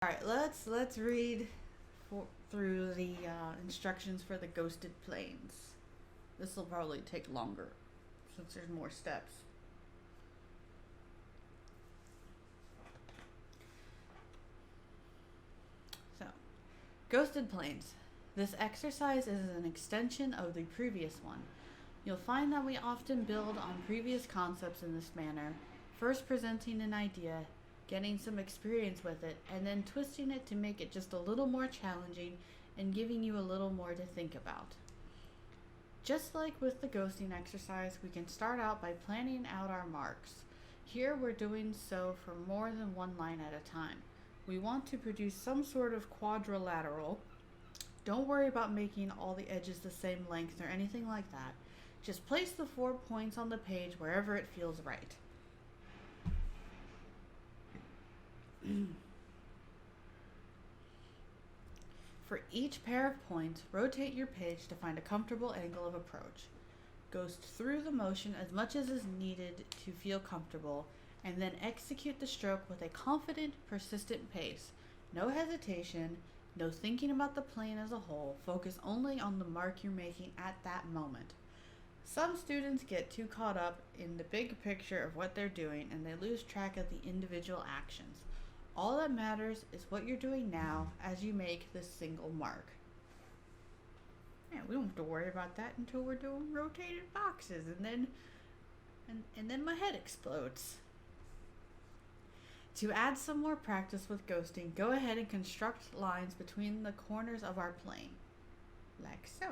All right, let's read through the instructions for the ghosted planes. This will probably take longer since there's more steps. So, ghosted planes. This exercise is an extension of the previous one. You'll find that we often build on previous concepts in this manner, first presenting an idea, getting some experience with it, and then twisting it to make it just a little more challenging and giving you a little more to think about. Just like with the ghosting exercise, we can start out by planning out our marks. Here we're doing so for more than one line at a time. We want to produce some sort of quadrilateral. Don't worry about making all the edges the same length or anything like that. Just place the 4 points on the page wherever it feels right. For each pair of points, rotate your page to find a comfortable angle of approach. Ghost through the motion as much as is needed to feel comfortable, and then execute the stroke with a confident, persistent pace. No hesitation, no thinking about the plane as a whole. Focus only on the mark you're making at that moment. Some students get too caught up in the big picture of what they're doing and they lose track of the individual actions. All that matters is what you're doing now as you make this single mark. Yeah, we don't have to worry about that until we're doing rotated boxes and then my head explodes. To add some more practice with ghosting, go ahead and construct lines between the corners of our plane, like so.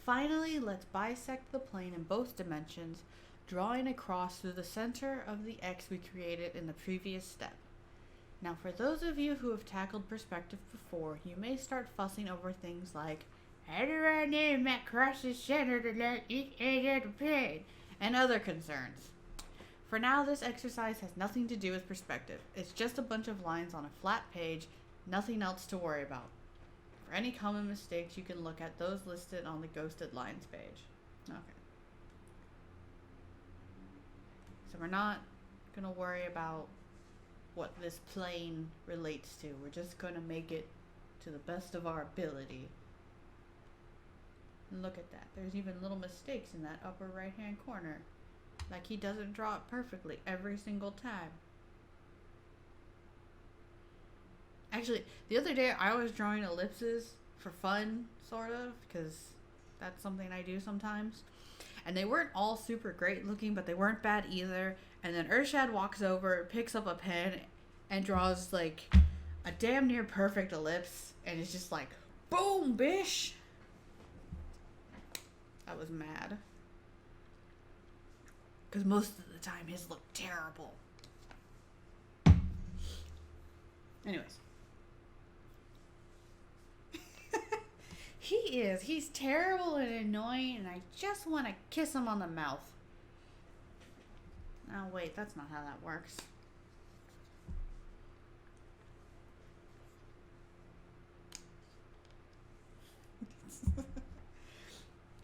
Finally, let's bisect the plane in both dimensions, drawing a cross through the center of the X we created in the previous step. Now, for those of you who have tackled perspective before, you may start fussing over things like, how do I name that cross the center to let each edge of the plane, and other concerns. For now, this exercise has nothing to do with perspective. It's just a bunch of lines on a flat page, nothing else to worry about. For any common mistakes, you can look at those listed on the Ghosted Lines page. Okay. So we're not going to worry about what this plane relates to. We're just going to make it to the best of our ability. And look at that. There's even little mistakes in that upper right-hand corner. Like he doesn't draw it perfectly every single time. Actually, the other day I was drawing ellipses for fun, sort of, because that's something I do sometimes. And they weren't all super great looking, but they weren't bad either. And then Urshad walks over, picks up a pen, and draws like a damn near perfect ellipse. And it's just like, boom, bish! I was mad. Because most of the time his looked terrible. Anyways. He's terrible and annoying, and I just want to kiss him on the mouth. Oh, wait, that's not how that works.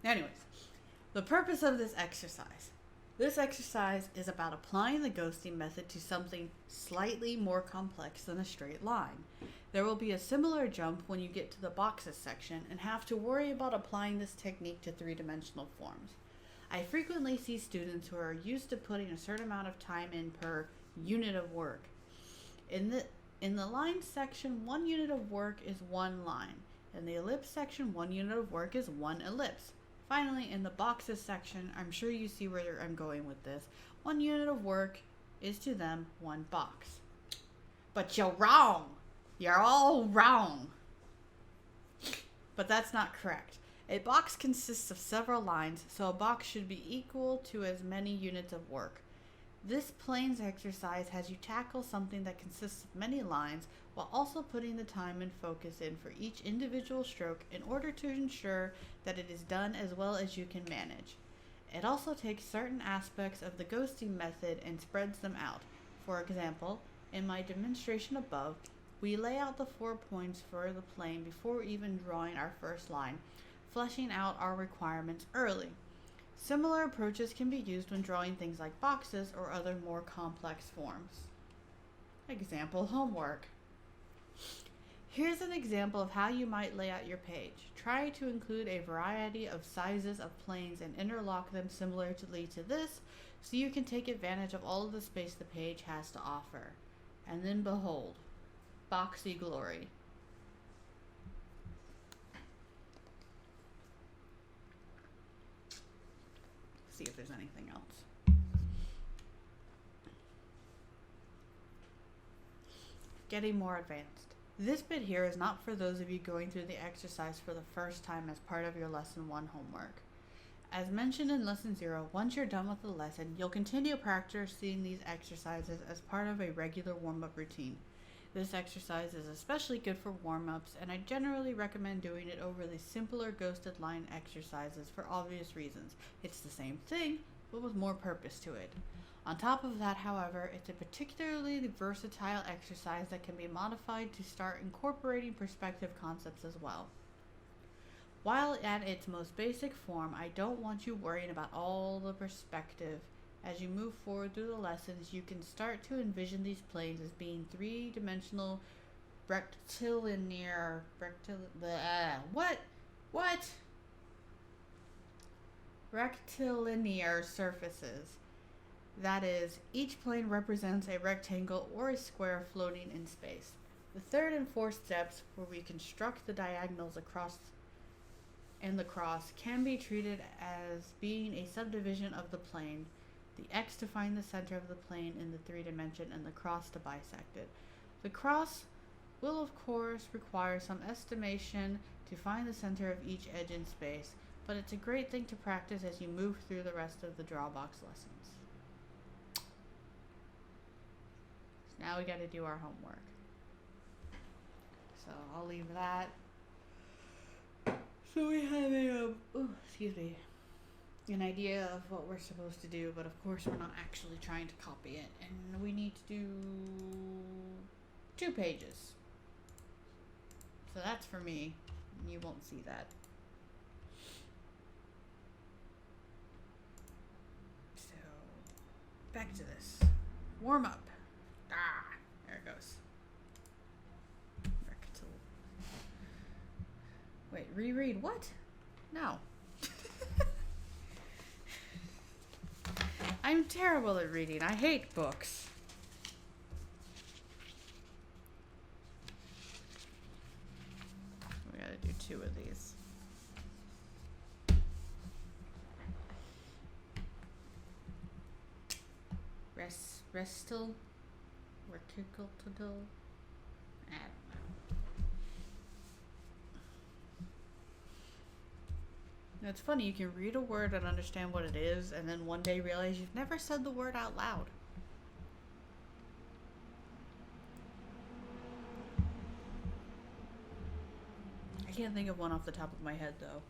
Anyways, the purpose of this exercise. This exercise is about applying the ghosting method to something slightly more complex than a straight line. There will be a similar jump when you get to the boxes section and have to worry about applying this technique to three-dimensional forms. I frequently see students who are used to putting a certain amount of time in per unit of work. In the line section, 1 unit of work is 1 line. In the ellipse section, 1 unit of work is 1 ellipse. Finally, in the boxes section, I'm sure you see where I'm going with this. 1 unit of work is to them 1 box. But you're wrong. You're all wrong. But that's not correct. A box consists of several lines, so a box should be equal to as many units of work. This planes exercise has you tackle something that consists of many lines while also putting the time and focus in for each individual stroke in order to ensure that it is done as well as you can manage. It also takes certain aspects of the ghosting method and spreads them out. For example, in my demonstration above, we lay out the 4 points for the plane before even drawing our first line, fleshing out our requirements early. Similar approaches can be used when drawing things like boxes or other more complex forms. Example homework. Here's an example of how you might lay out your page. Try to include a variety of sizes of planes and interlock them similarly to this so you can take advantage of all of the space the page has to offer. And then behold, boxy glory. See if there's anything else. Getting more advanced. This bit here is not for those of you going through the exercise for the first time as part of your Lesson 1 homework. As mentioned in Lesson 0, once you're done with the lesson, you'll continue practicing these exercises as part of a regular warm-up routine. This exercise is especially good for warm-ups, and I generally recommend doing it over the simpler ghosted line exercises for obvious reasons. It's the same thing, but with more purpose to it. On top of that, however, it's a particularly versatile exercise that can be modified to start incorporating perspective concepts as well. While at its most basic form, I don't want you worrying about all the perspective. As you move forward through the lessons, you can start to envision these planes as being three-dimensional rectilinear surfaces. That is, each plane represents a rectangle or a square floating in space. The third and fourth steps, where we construct the diagonals across and the cross, can be treated as being a subdivision of the plane. The X to find the center of the plane in the 3-dimension and the cross to bisect it. The cross will of course require some estimation to find the center of each edge in space, but it's a great thing to practice as you move through the rest of the Drawabox lessons. So now we got to do our homework. So I'll leave that. So we have an idea of what we're supposed to do, but of course we're not actually trying to copy it, and we need to do 2 pages. So that's for me, and you won't see that. So back to this. Warm up. There it goes. Wait, reread what? No. I'm terrible at reading. I hate books. We gotta do 2 of these. Restal? Vertical? I don't know. It's funny, you can read a word and understand what it is, and then one day realize you've never said the word out loud. I can't think of one off the top of my head, though.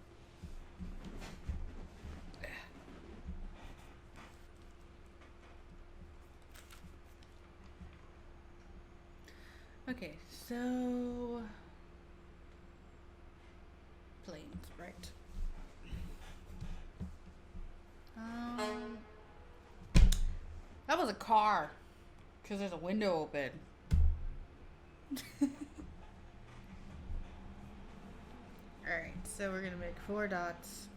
Okay, so... planes, right. That was a car, because there's a window open. Alright, so we're going to make 4 dots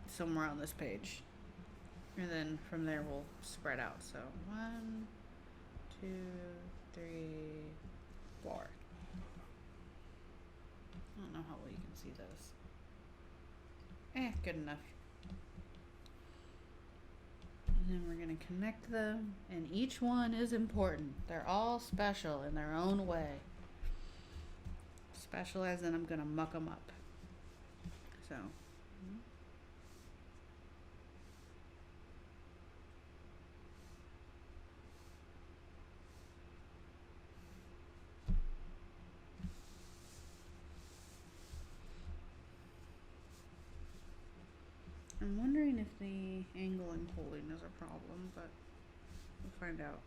somewhere on this page. And then from there we'll spread out. So 1, 2, 3, 4. I don't know how well you can see those. Good enough. And then we're going to connect them, and each one is important. They're all special in their own way. Special as in I'm going to muck them up. So. I'm wondering if the angle I'm holding is a problem, but we'll find out.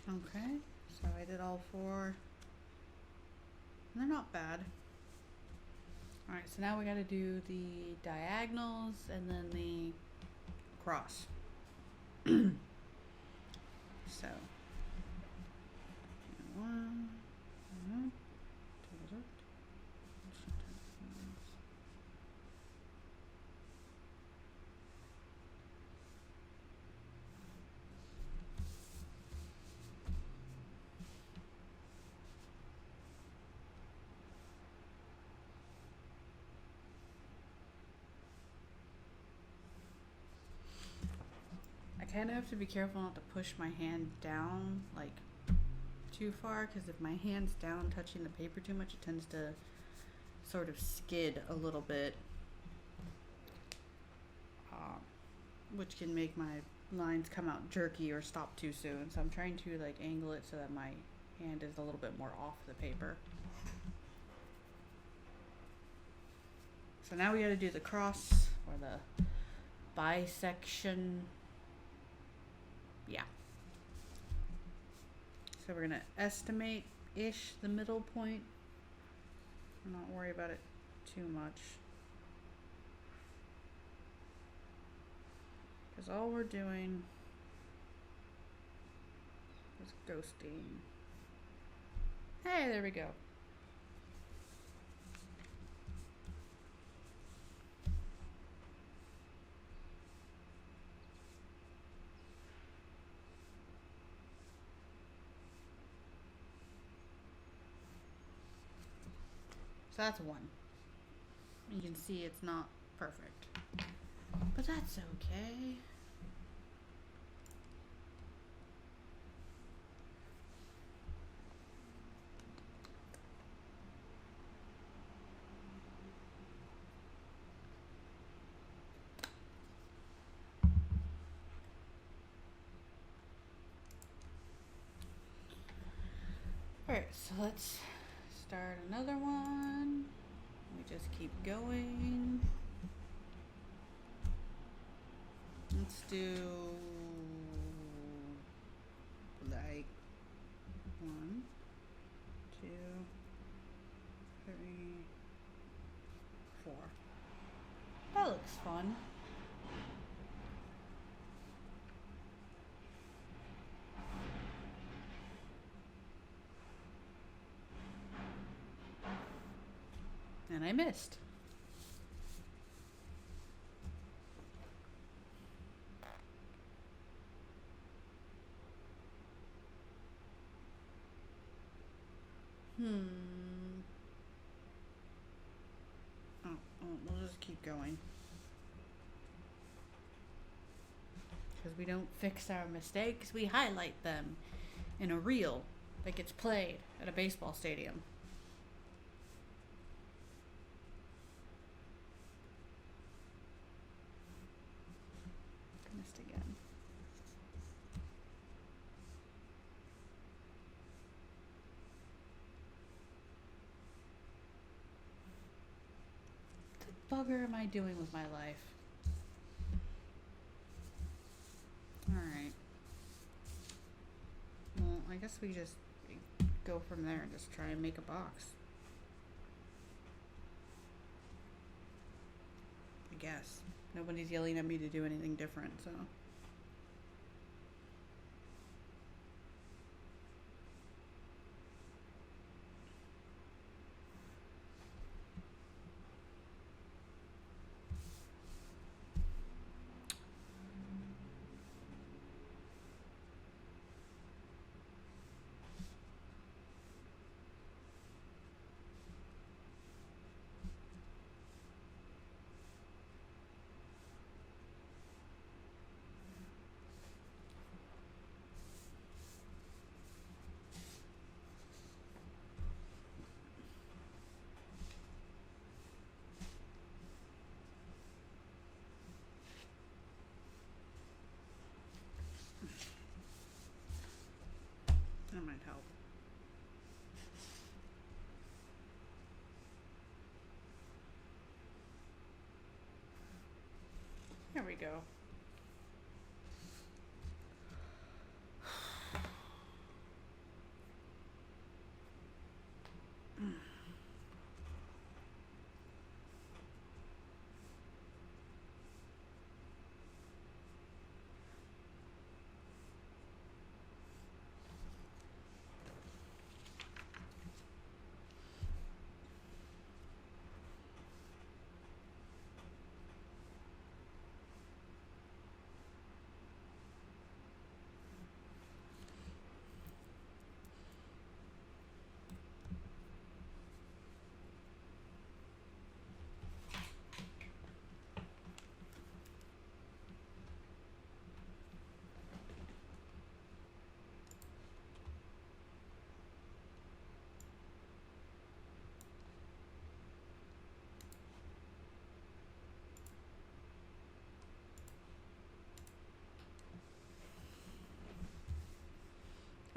Okay, so I did all 4. They're not bad. Alright, so now we gotta do the diagonals and then the cross. So, one, I kind of have to be careful not to push my hand down like too far, because if my hand's down touching the paper too much, it tends to sort of skid a little bit, which can make my lines come out jerky or stop too soon. So I'm trying to like angle it so that my hand is a little bit more off the paper. So now we got to do the cross or the bisection. Yeah. So we're going to estimate-ish the middle point. Not worry about it too much. Because all we're doing is ghosting. Hey, there we go. So that's 1. You can see it's not perfect, but that's okay. Alright, so let's start another one. We just keep going. Let's do like 1, 2, 3, 4. That looks fun. And I missed. We'll just keep going. Because we don't fix our mistakes, we highlight them in a reel that gets played at a baseball stadium. Missed again. What the bugger am I doing with my life? Alright. Well, I guess we just go from there and just try and make a box. I guess. Nobody's yelling at me to do anything different, so. That might help. There we go.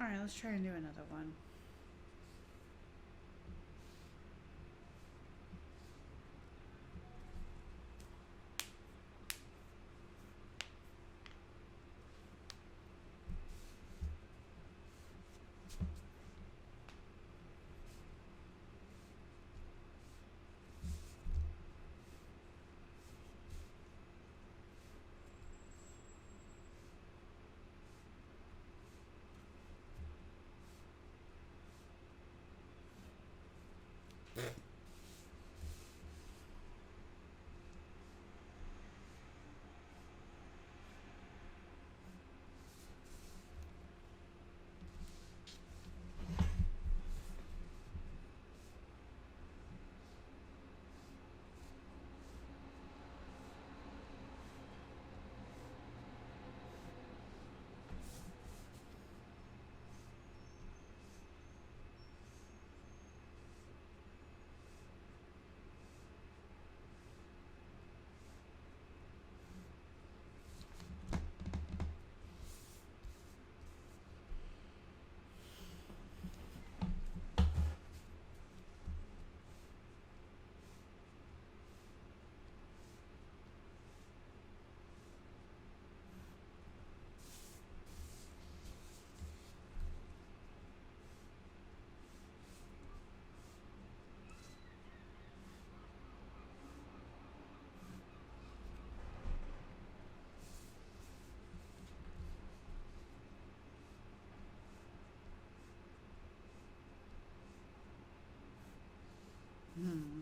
Alright, let's try and do another one. Hmm.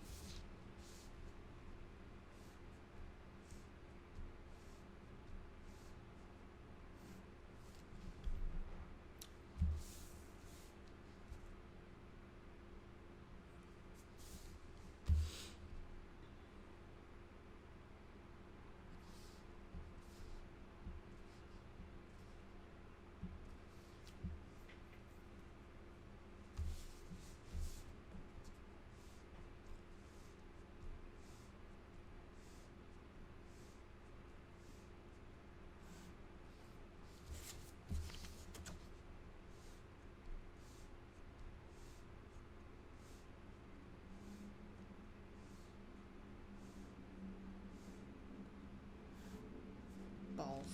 Balls.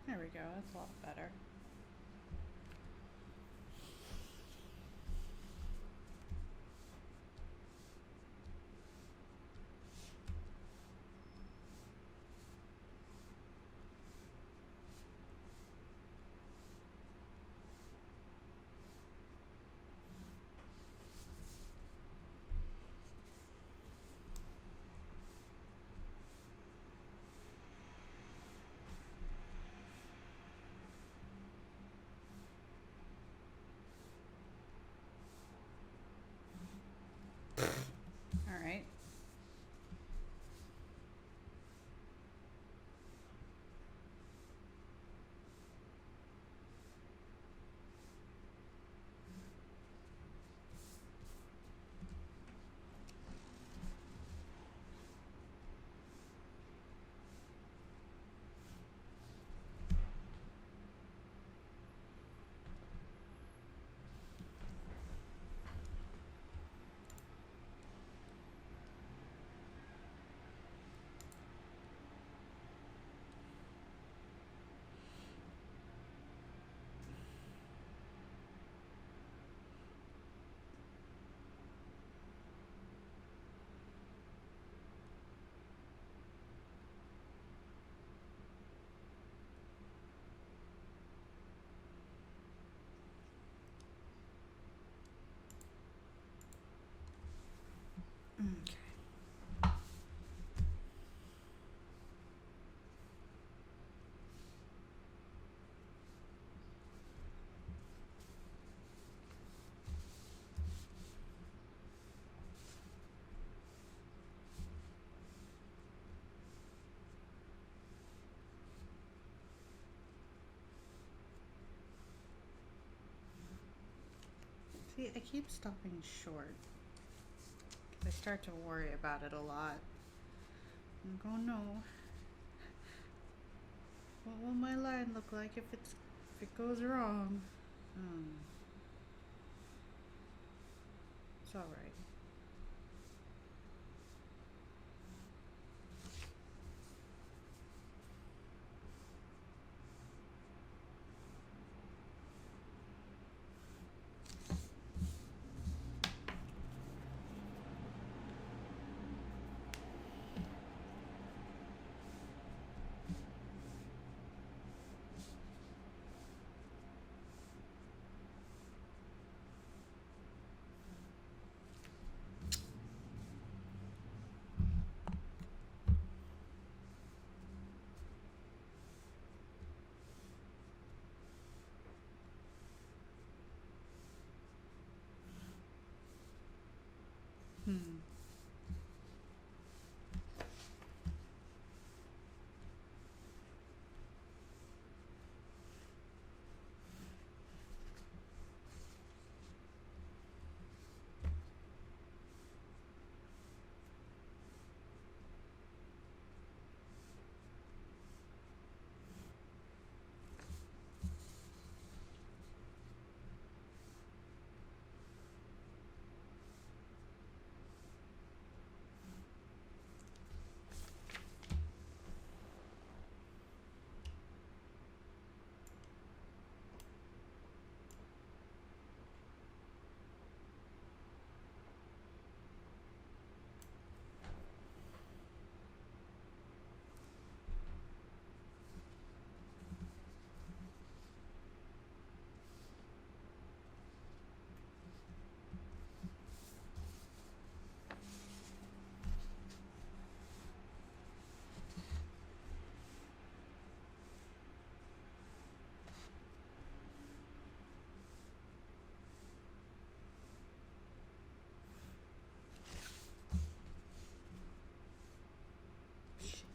There we go, that's a lot better. I keep stopping short. I start to worry about it a lot. I'm like, oh no. What will my line look like if it goes wrong? It's all right. Hmm. Shit.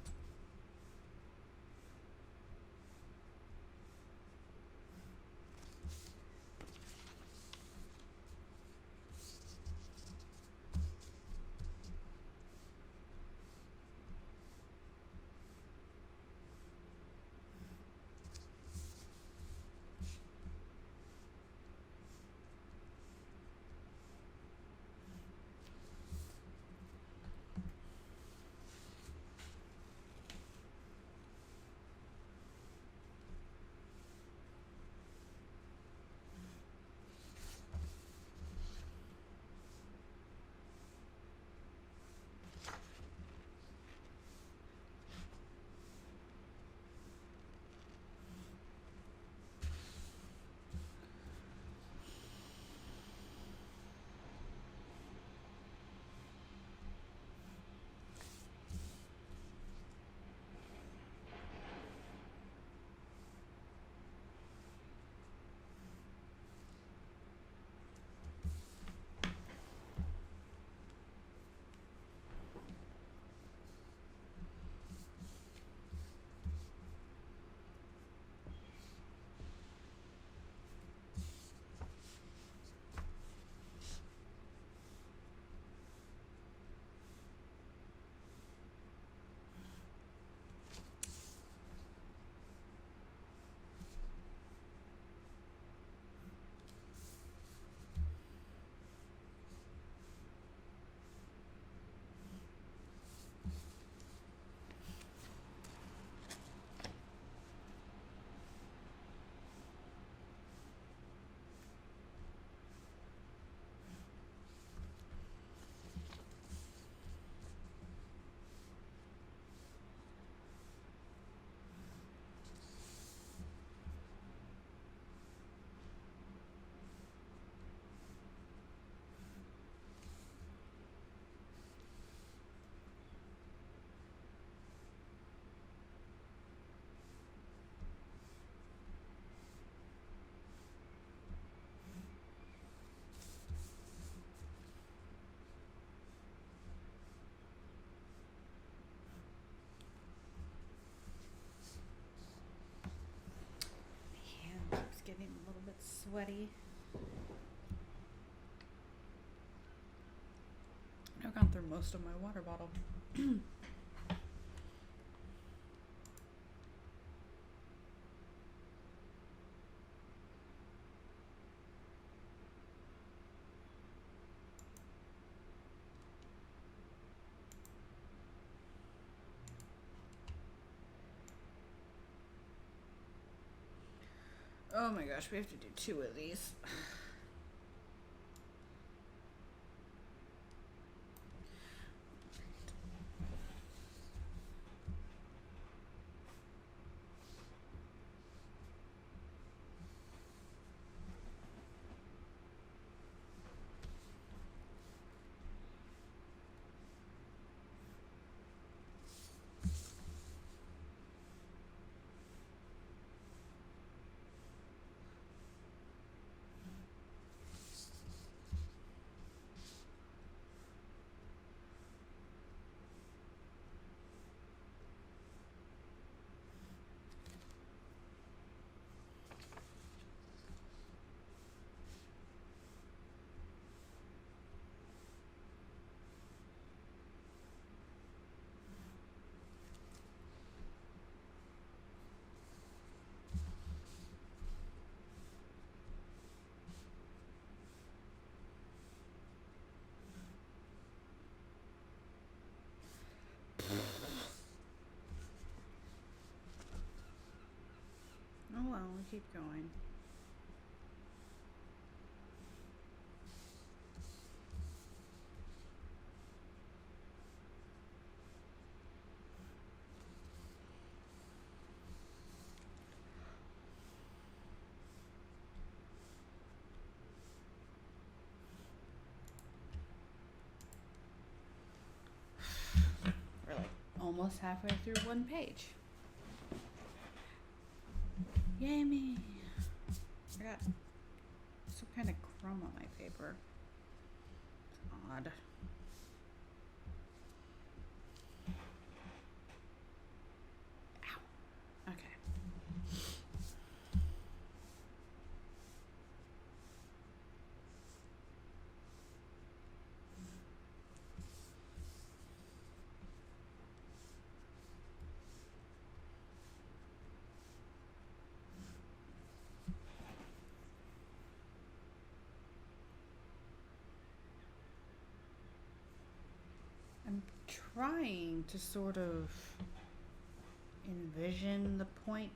My hand keeps getting a little bit sweaty. I've gone through most of my water bottle. Oh my gosh, we have to do 2 of these. Oh well, we'll keep going. We're like almost halfway through 1 page. Yay me! I got some kind of crumb on my paper. It's odd. Ow. Okay. I'm trying to sort of envision the point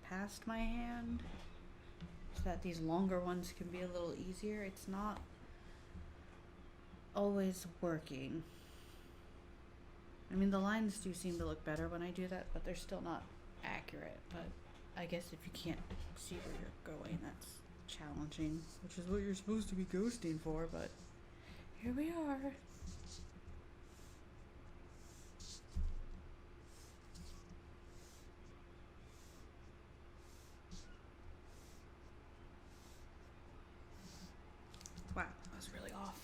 past my hand so that these longer ones can be a little easier. It's not always working. I mean, the lines do seem to look better when I do that, but they're still not accurate. But I guess if you can't see where you're going, that's challenging, which is what you're supposed to be ghosting for, but here we are. Wow, that was really off.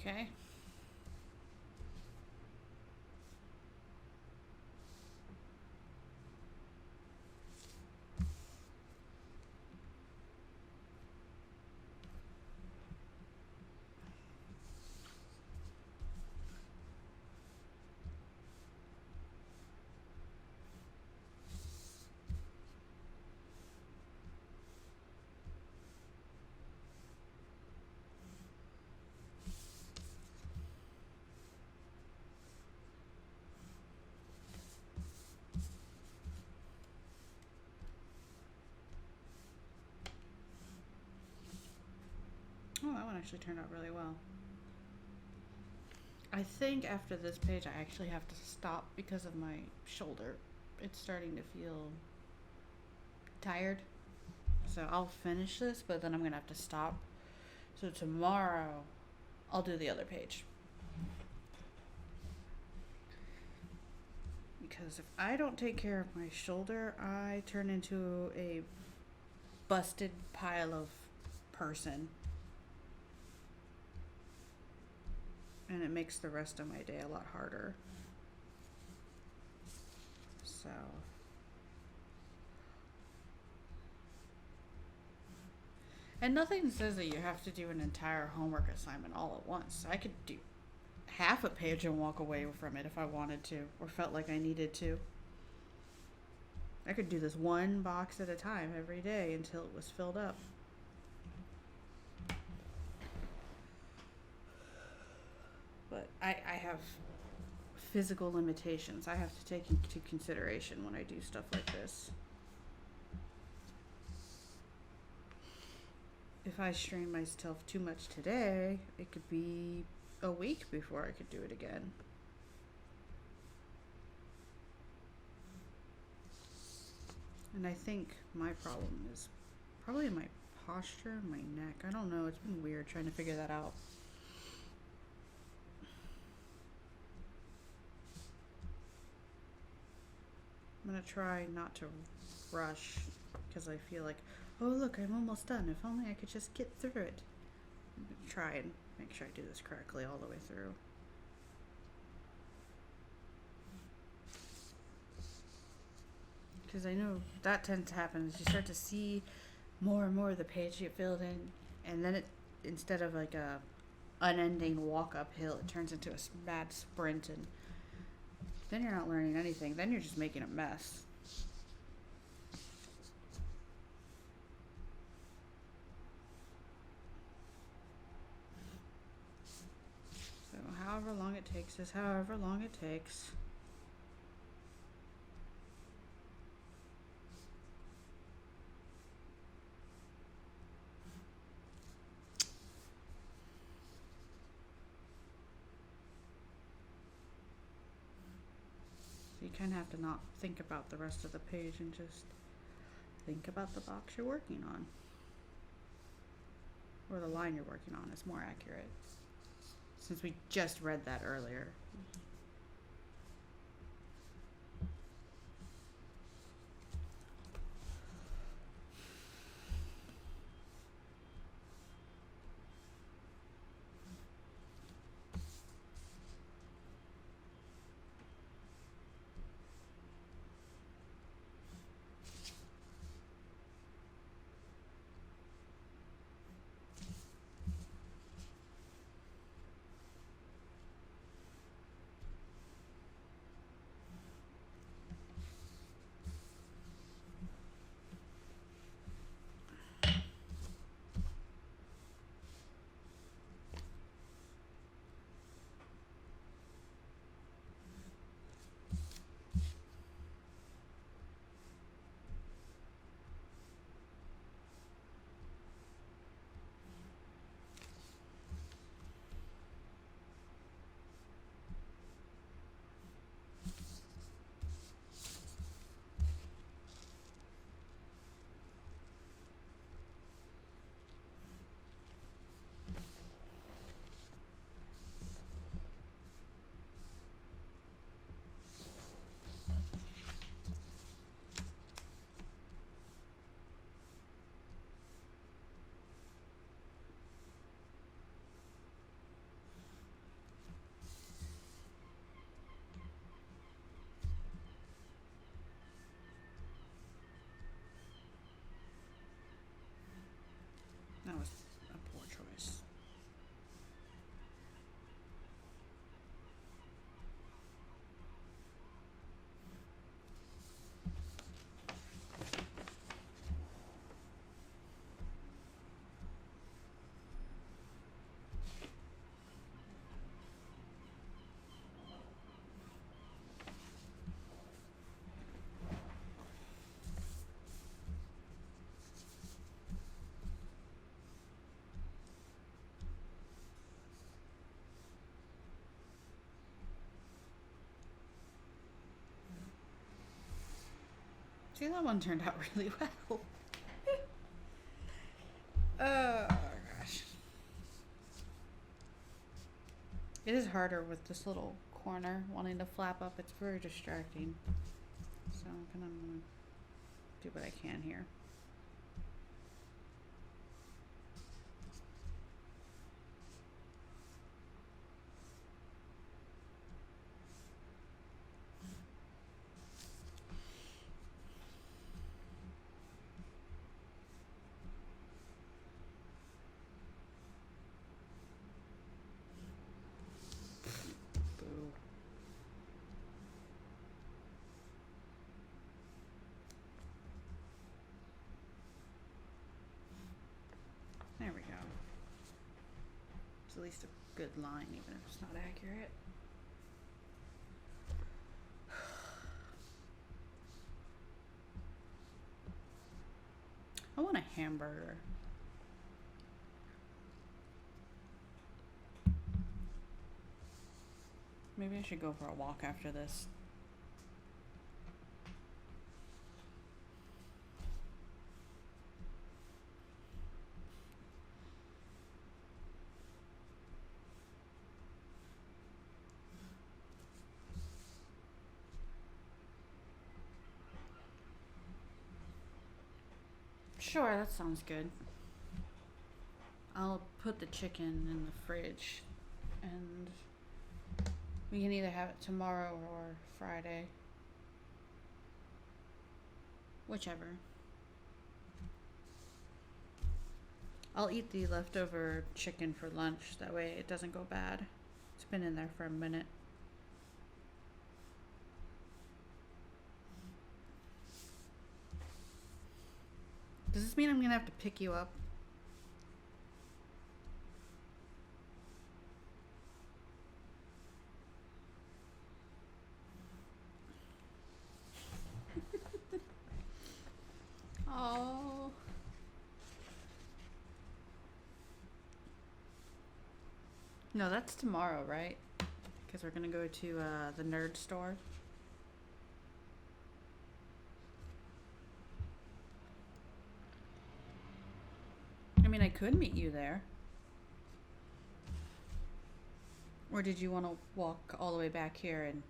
Okay. one actually turned out really well. I think after this page I actually have to stop because of my shoulder. It's starting to feel tired. So I'll finish this, but then I'm going to have to stop. So tomorrow I'll do the other page. Because if I don't take care of my shoulder, I turn into a busted pile of person. And it makes the rest of my day a lot harder. So. And nothing says that you have to do an entire homework assignment all at once. I could do half a page and walk away from it if I wanted to, or felt like I needed to. I could do this one box at a time every day until it was filled up. But I have physical limitations I have to take into consideration when I do stuff like this. If I strain myself too much today, it could be a week before I could do it again. And I think my problem is probably my posture, my neck. I don't know. It's been weird trying to figure that out. I'm going to try not to rush because I feel like, oh, look, I'm almost done. If only I could just get through it. I'm going to try and make sure I do this correctly all the way through. Because I know that tends to happen is you start to see more and more of the page get filled in, and then it, instead of like a unending walk uphill, it turns into a mad sprint, and then you're not learning anything. Then you're just making a mess. So however long it takes is however long it takes. You kind of have to not think about the rest of the page and just think about the box you're working on. Or the line you're working on is more accurate. Since we just read that earlier. See, that one turned out really well. Oh gosh. It is harder with this little corner wanting to flap up. It's very distracting. So I'm gonna do what I can here. Boo. There we go. It's at least a good line, even if it's not accurate. I want a hamburger. Maybe I should go for a walk after this. Sure, that sounds good. I'll put the chicken in the fridge and we can either have it tomorrow or Friday. Whichever. I'll eat the leftover chicken for lunch. That way it doesn't go bad. It's been in there for a minute. Does this mean I'm gonna have to pick you up? Oh. No, that's tomorrow, right? Because we're gonna go to the nerd store. I mean, I could meet you there. Or did you want to walk all the way back here and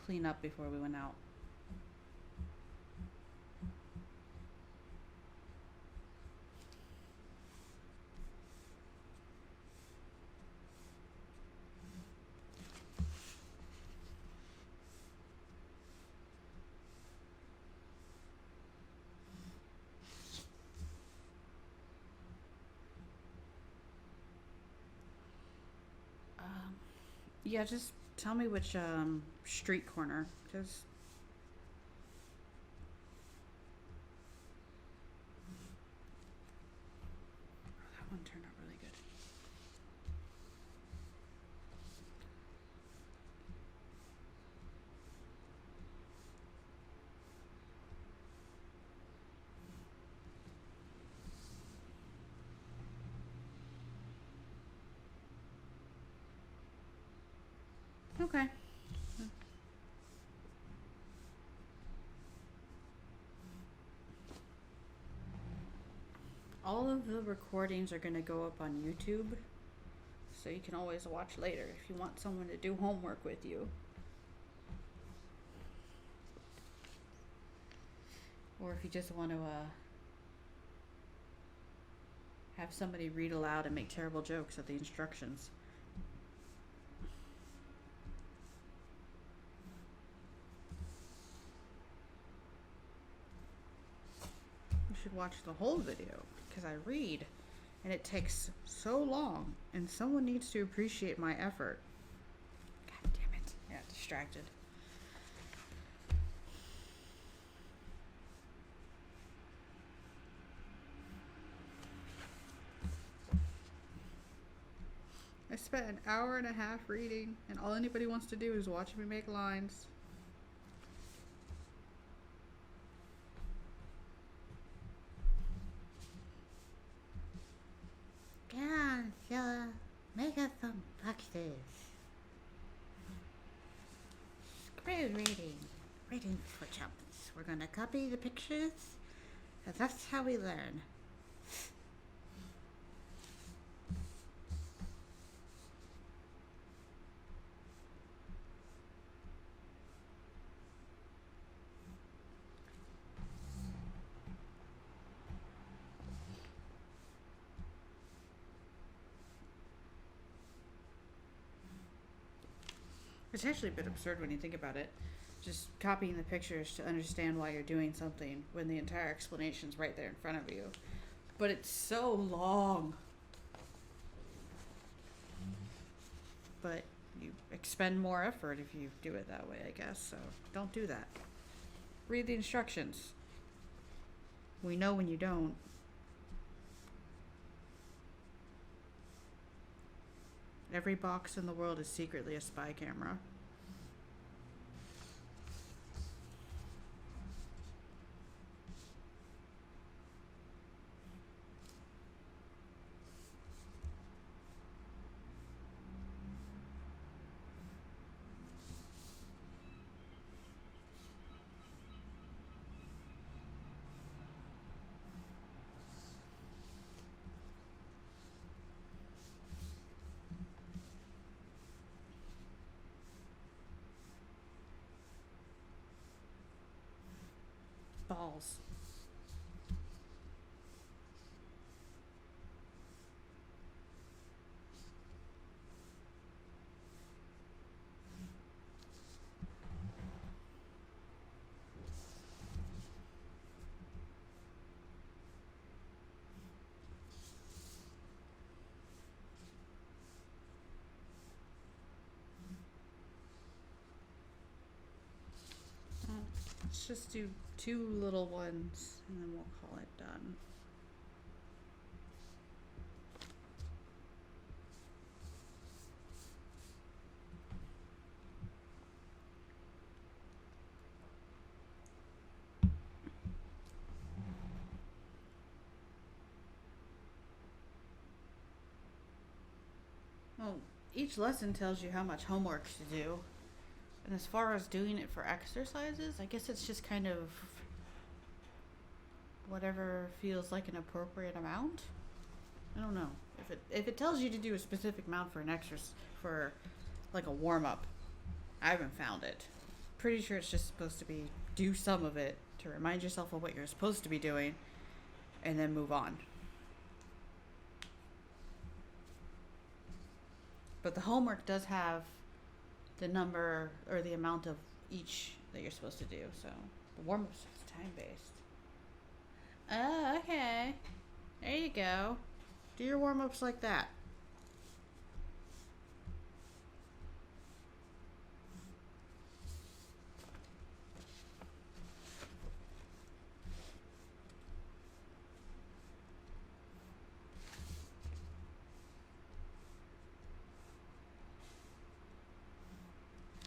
clean up before we went out? Yeah, just tell me which street corner, because that one turned out really good. Okay. All of the recordings are going to go up on YouTube, so you can always watch later if you want someone to do homework with you. Or if you just want to have somebody read aloud and make terrible jokes at the instructions. You should watch the whole video, because I read and it takes so long and someone needs to appreciate my effort. God damn it. Yeah, distracted. I spent an hour and a half reading and all anybody wants to do is watch me make lines. Yeah, so make us some boxes. Screw reading. Reading for chumps. We're going to copy the pictures, because that's how we learn. It's actually a bit absurd when you think about it. Just copying the pictures to understand why you're doing something when the entire explanation's right there in front of you. But it's so long. But you expend more effort if you do it that way, I guess. So don't do that. Read the instructions. We know when you don't. Every box in the world is secretly a spy camera. Balls. Let's just do 2 little ones and then we'll call it done. Well, each lesson tells you how much homework to do. And as far as doing it for exercises, I guess it's just kind of whatever feels like an appropriate amount. I don't know. If it tells you to do a specific amount for an exercise, for like a warm up, I haven't found it. Pretty sure it's just supposed to be do some of it to remind yourself of what you're supposed to be doing and then move on. But the homework does have the number or the amount of each that you're supposed to do. So the warm-up stuff is time-based. Oh, okay. There you go. Do your warm-ups like that.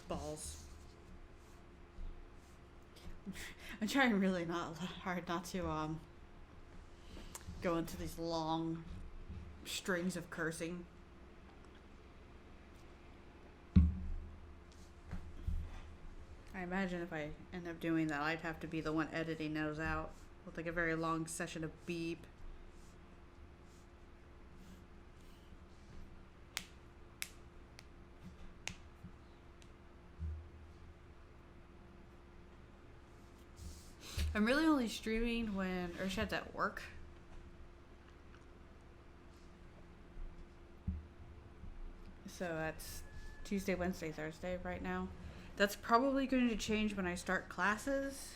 Balls. I'm trying really hard not to go into these long strings of cursing. I imagine if I end up doing that, I'd have to be the one editing those out with like a very long session of beep. I'm really only streaming when Urshad's at work. So that's Tuesday, Wednesday, Thursday right now. That's probably going to change when I start classes.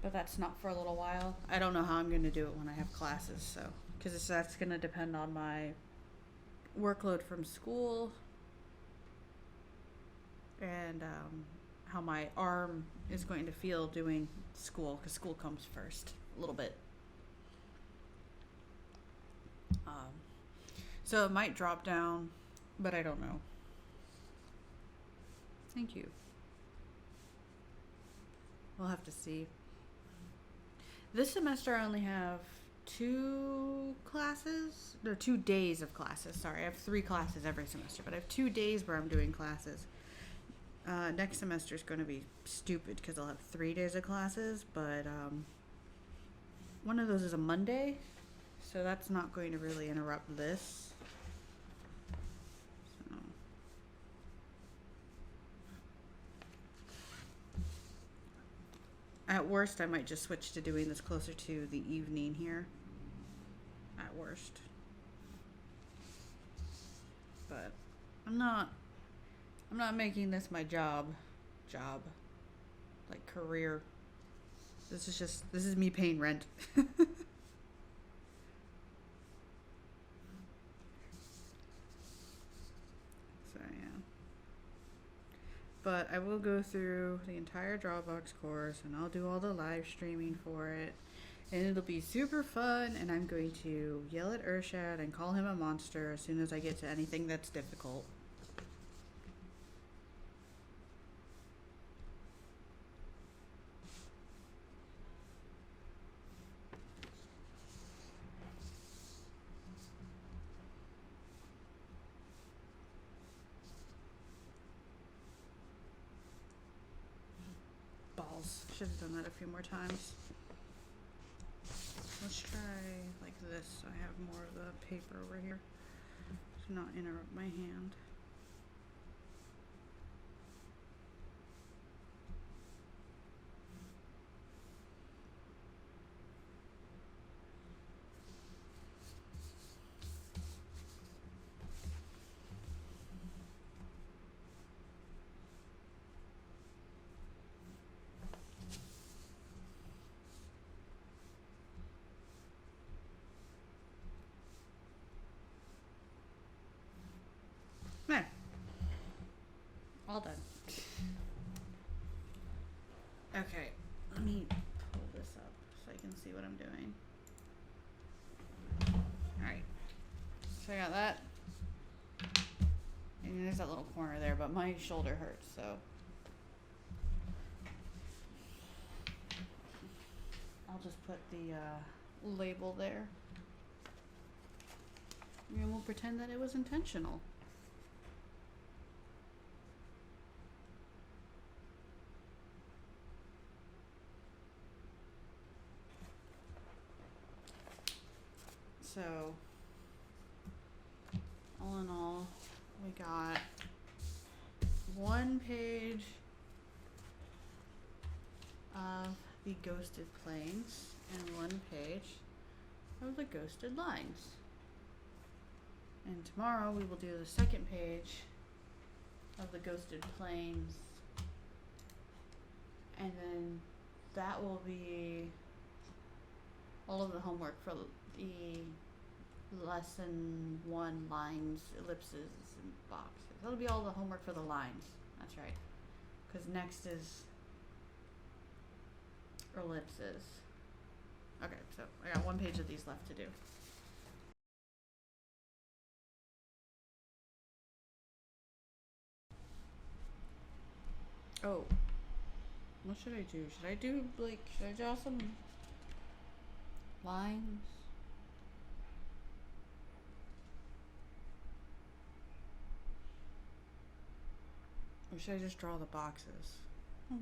But that's not for a little while. I don't know how I'm going to do it when I have classes, so because that's going to depend on my workload from school and how my arm is going to feel doing school, because school comes first a little bit. So it might drop down, but I don't know. Thank you. We'll have to see. This semester I only have 2 classes, or 2 days of classes. Sorry, I have 3 classes every semester, but I have 2 days where I'm doing classes. Next semester is going to be stupid because I'll have 3 days of classes, but one of those is a Monday, so that's not going to really interrupt this. So. At worst, I might just switch to doing this closer to the evening here. At worst. But I'm not making this my job, like career. This is me paying rent. So yeah. But I will go through the entire Drawabox course and I'll do all the live streaming for it. And it'll be super fun, and I'm going to yell at Urshad and call him a monster as soon as I get to anything that's difficult. Balls. Should have done that a few more times. Let's try like this so I have more of the paper over here to not interrupt my hand. There. All done. Okay, let me pull this up so I can see what I'm doing. Alright, so I got that. And there's that little corner there, but my shoulder hurts, so. I'll just put the label there. And we'll pretend that it was intentional. So, all in all, we got one page of the ghosted planes and one page of the ghosted lines. And tomorrow we will do the second page of the ghosted planes, and then that will be all of the homework for the lesson 1 lines, ellipses, and boxes. That'll be all the homework for the lines. That's right. Because next is ellipses. Okay, so I got one page of these left to do. Oh. What should I do? Should I draw some lines? Or should I just draw the boxes? I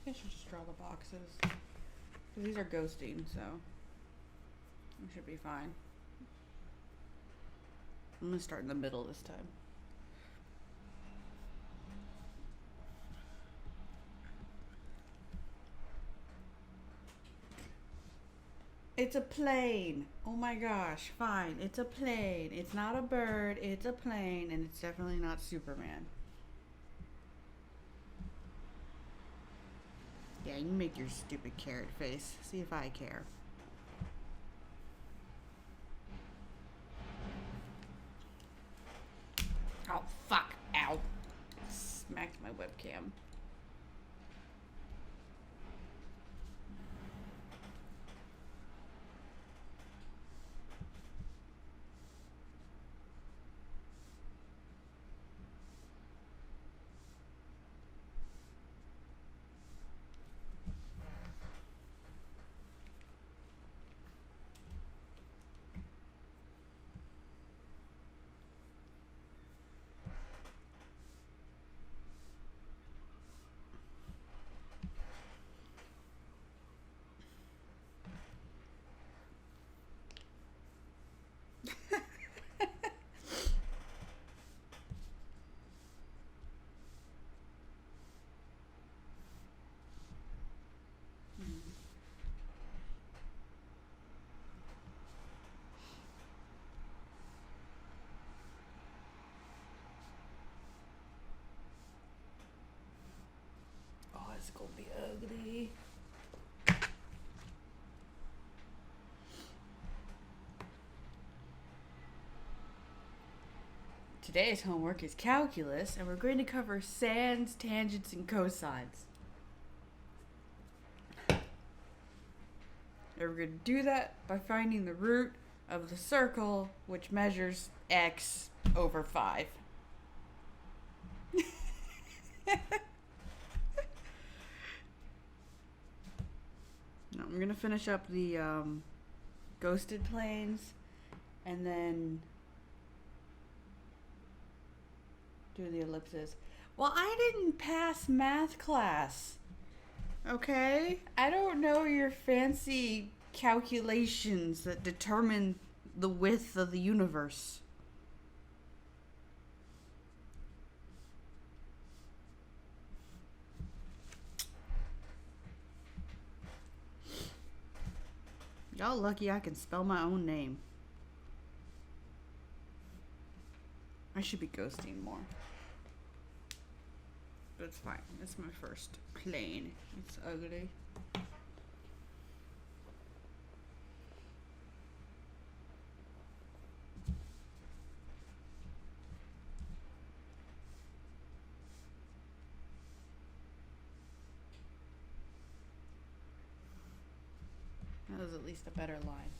guess I should just draw the boxes. Because these are ghosting, so it should be fine. I'm going to start in the middle this time. It's a plane. Oh my gosh, fine. It's a plane. It's not a bird, it's a plane, and it's definitely not Superman. Yeah, you make your stupid carrot face. See if I care. Oh, fuck. Ow. Smacked my webcam. is gonna be ugly. Today's homework is calculus, and we're going to cover sines, tangents, and cosines. And we're going to do that by finding the root of the circle, which measures x over 5. Now I'm going to finish up the ghosted planes, and then do the ellipses. Well, I didn't pass math class. Okay? I don't know your fancy calculations that determine the width of the universe. Y'all lucky I can spell my own name. I should be ghosting more. But it's fine. It's my first plane. It's ugly. That was at least a better line.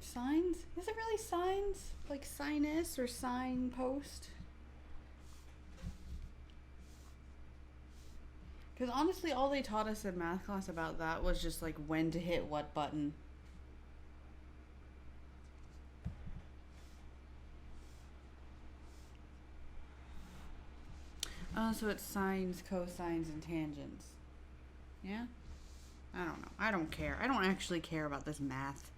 Signs? Is it really signs? Like sinus or signpost? Because honestly, all they taught us in math class about that was just like when to hit what button. Oh, so it's sines, cosines, and tangents. Yeah? I don't know. I don't care. I don't actually care about this math.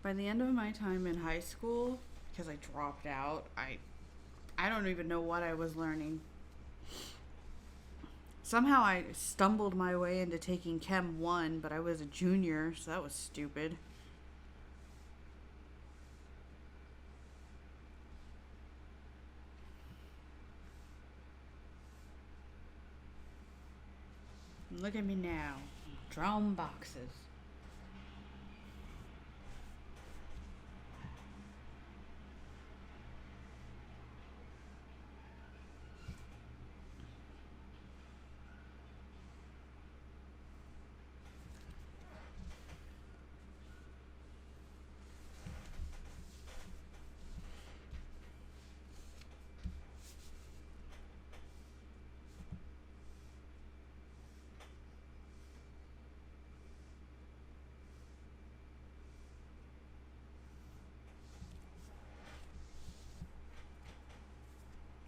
By the end of my time in high school, because I dropped out, I don't even know what I was learning. Somehow I stumbled my way into taking Chem 1, but I was a junior, so that was stupid. Look at me now, drawing boxes.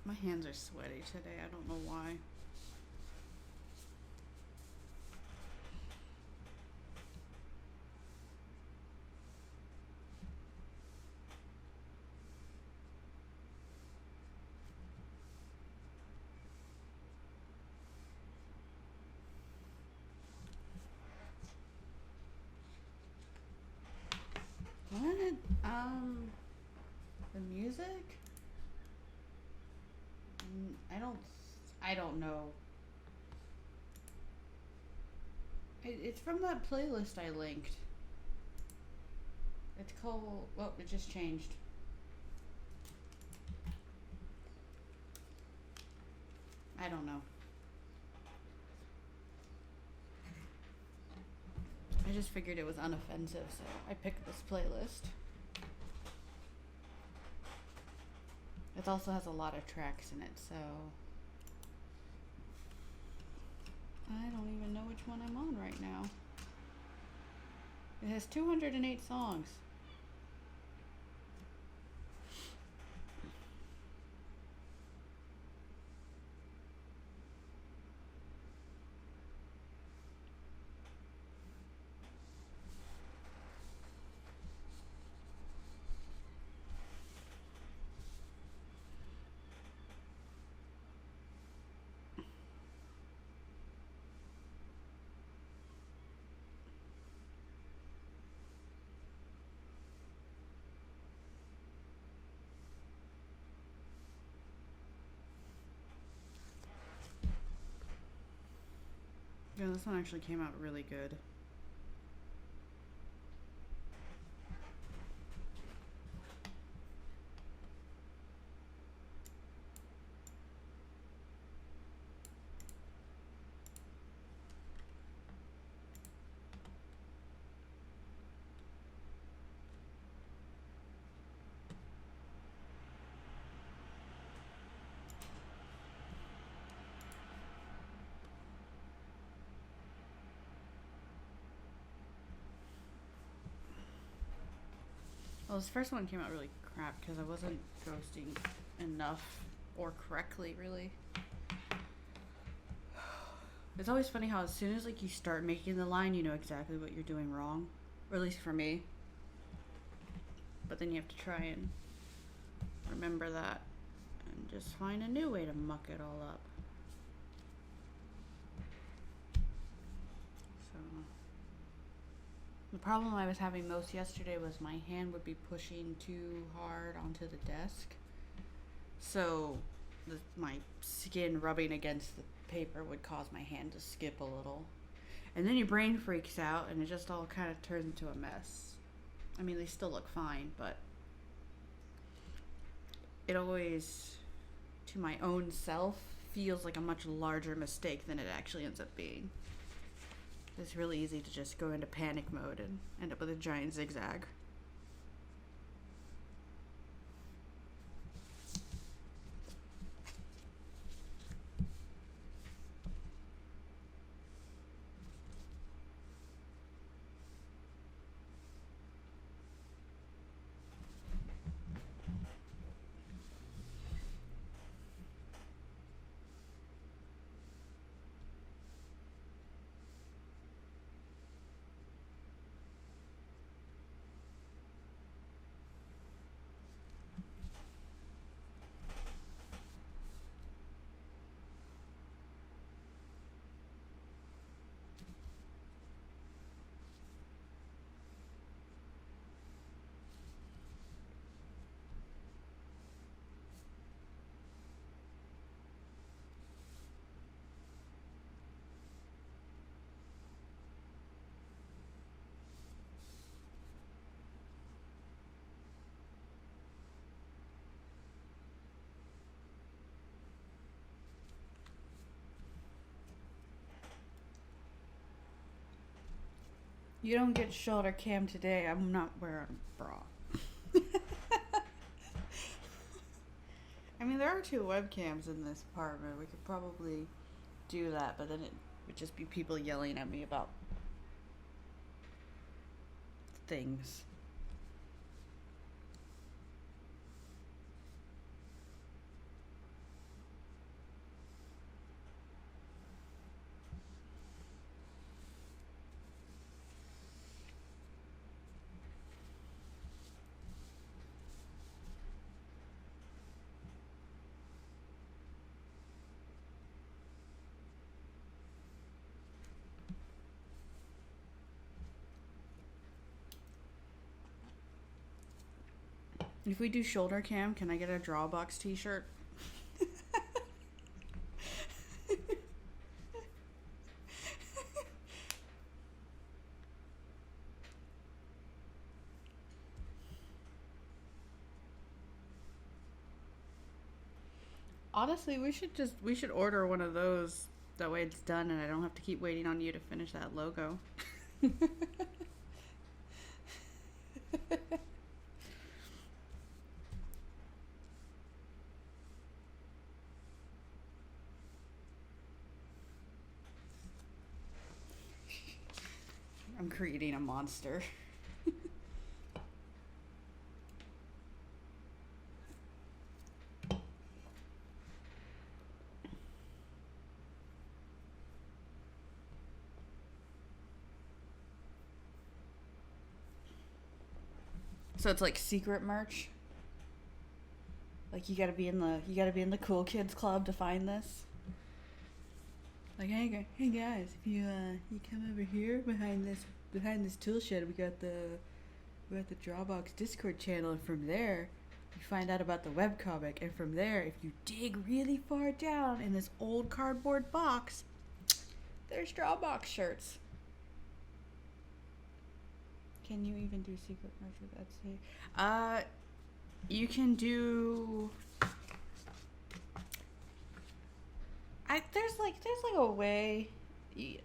My hands are sweaty today. I don't know why. What? The music? I don't know. It's from that playlist I linked. It's called, well, it just changed. I don't know. I just figured it was unoffensive, so I picked this playlist. It also has a lot of tracks in it, so I don't even know which one I'm on right now. It has 208 songs. Yeah, this one actually came out really good. Well, this first one came out really crap because I wasn't ghosting enough or correctly, really. It's always funny how as soon as like you start making the line, you know exactly what you're doing wrong, or at least for me. But then you have to try and remember that and just find a new way to muck it all up. So the problem I was having most yesterday was my hand would be pushing too hard onto the desk. So my skin rubbing against the paper would cause my hand to skip a little. And then your brain freaks out and it just all kind of turns into a mess. I mean, they still look fine, but it always, to my own self, feels like a much larger mistake than it actually ends up being. It's really easy to just go into panic mode and end up with a giant zigzag. You don't get shoulder cam today. I'm not wearing a bra. I mean, there are 2 webcams in this apartment. We could probably do that, but then it would just be people yelling at me about things. If we do shoulder cam, can I get a Drawabox t-shirt? Honestly, we should order one of those. That way it's done and I don't have to keep waiting on you to finish that logo. I'm creating a monster. So it's like secret merch. Like you gotta be in the cool kids club to find this. Like hey guys, if you come over here behind this tool shed, we got the Drawabox Discord channel, and from there you find out about the webcomic, and from there if you dig really far down in this old cardboard box, there's Drawabox shirts. Can you even do secret merch with Etsy? You can do. There's like a way,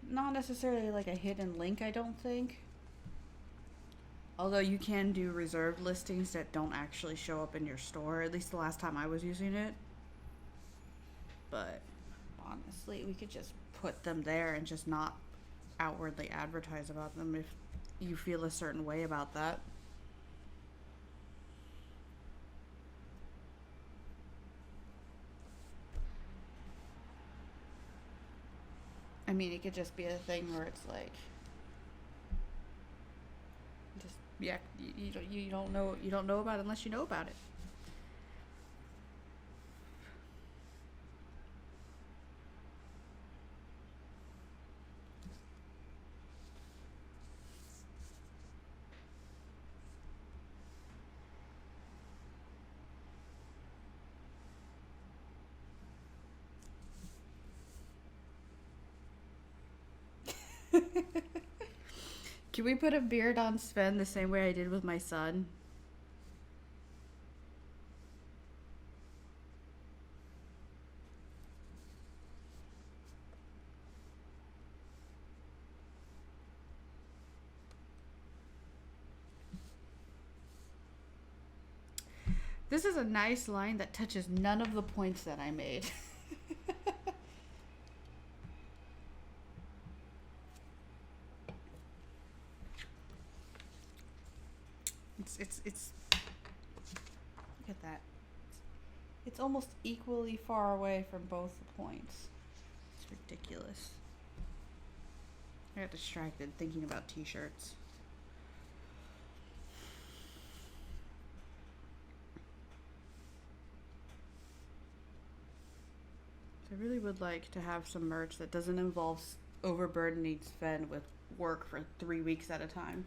not necessarily like a hidden link, I don't think. Although you can do reserved listings that don't actually show up in your store. At least the last time I was using it. But honestly, we could just put them there and just not outwardly advertise about them if you feel a certain way about that. I mean, it could just be a thing where it's like, just yeah, you don't know about it unless you know about it. Can we put a beard on Sven the same way I did with my son? This is a nice line that touches none of the points that I made. It's look at that. It's almost equally far away from both the points. It's ridiculous. I got distracted thinking about t-shirts. I really would like to have some merch that doesn't involve overburdening Sven with work for 3 weeks at a time.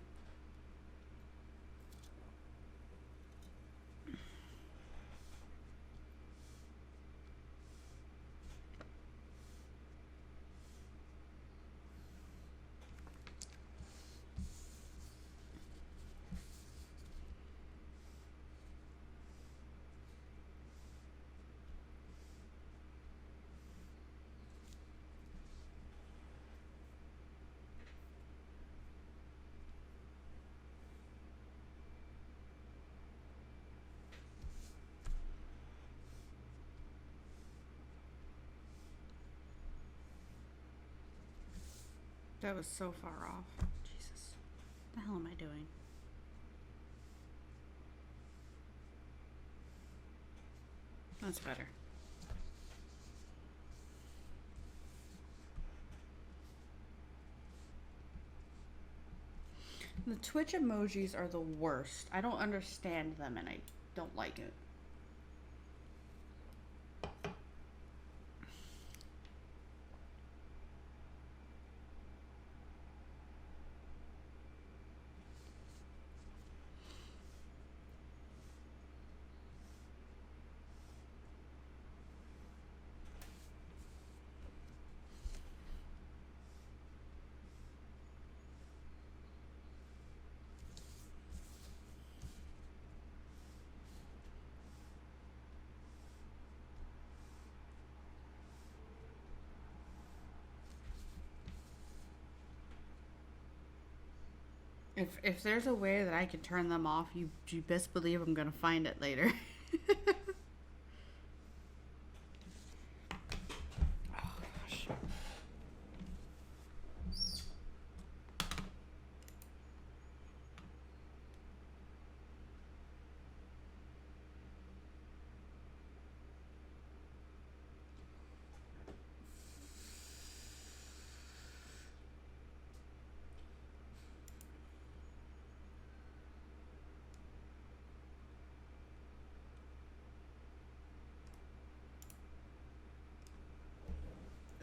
That was so far off. Jesus. What the hell am I doing? That's better. The Twitch emojis are the worst. I don't understand them and I don't like it. If there's a way that I can turn them off, you best believe I'm gonna find it later. Oh gosh.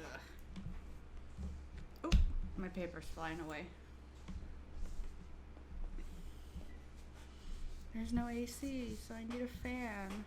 Ugh. Oh, my paper's flying away. There's no AC, so I need a fan.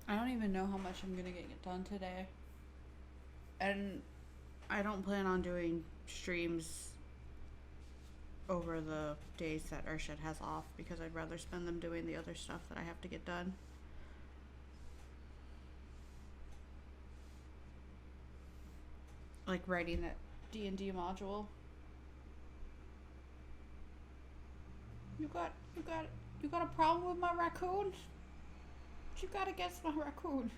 I don't even know how much I'm gonna get done today. And I don't plan on doing streams over the days that Urshad has off because I'd rather spend them doing the other stuff that I have to get done. Like writing that D&D module. You got a problem with my raccoon? You got against my raccoon?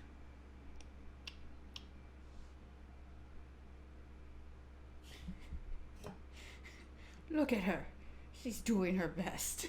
Look at her. She's doing her best.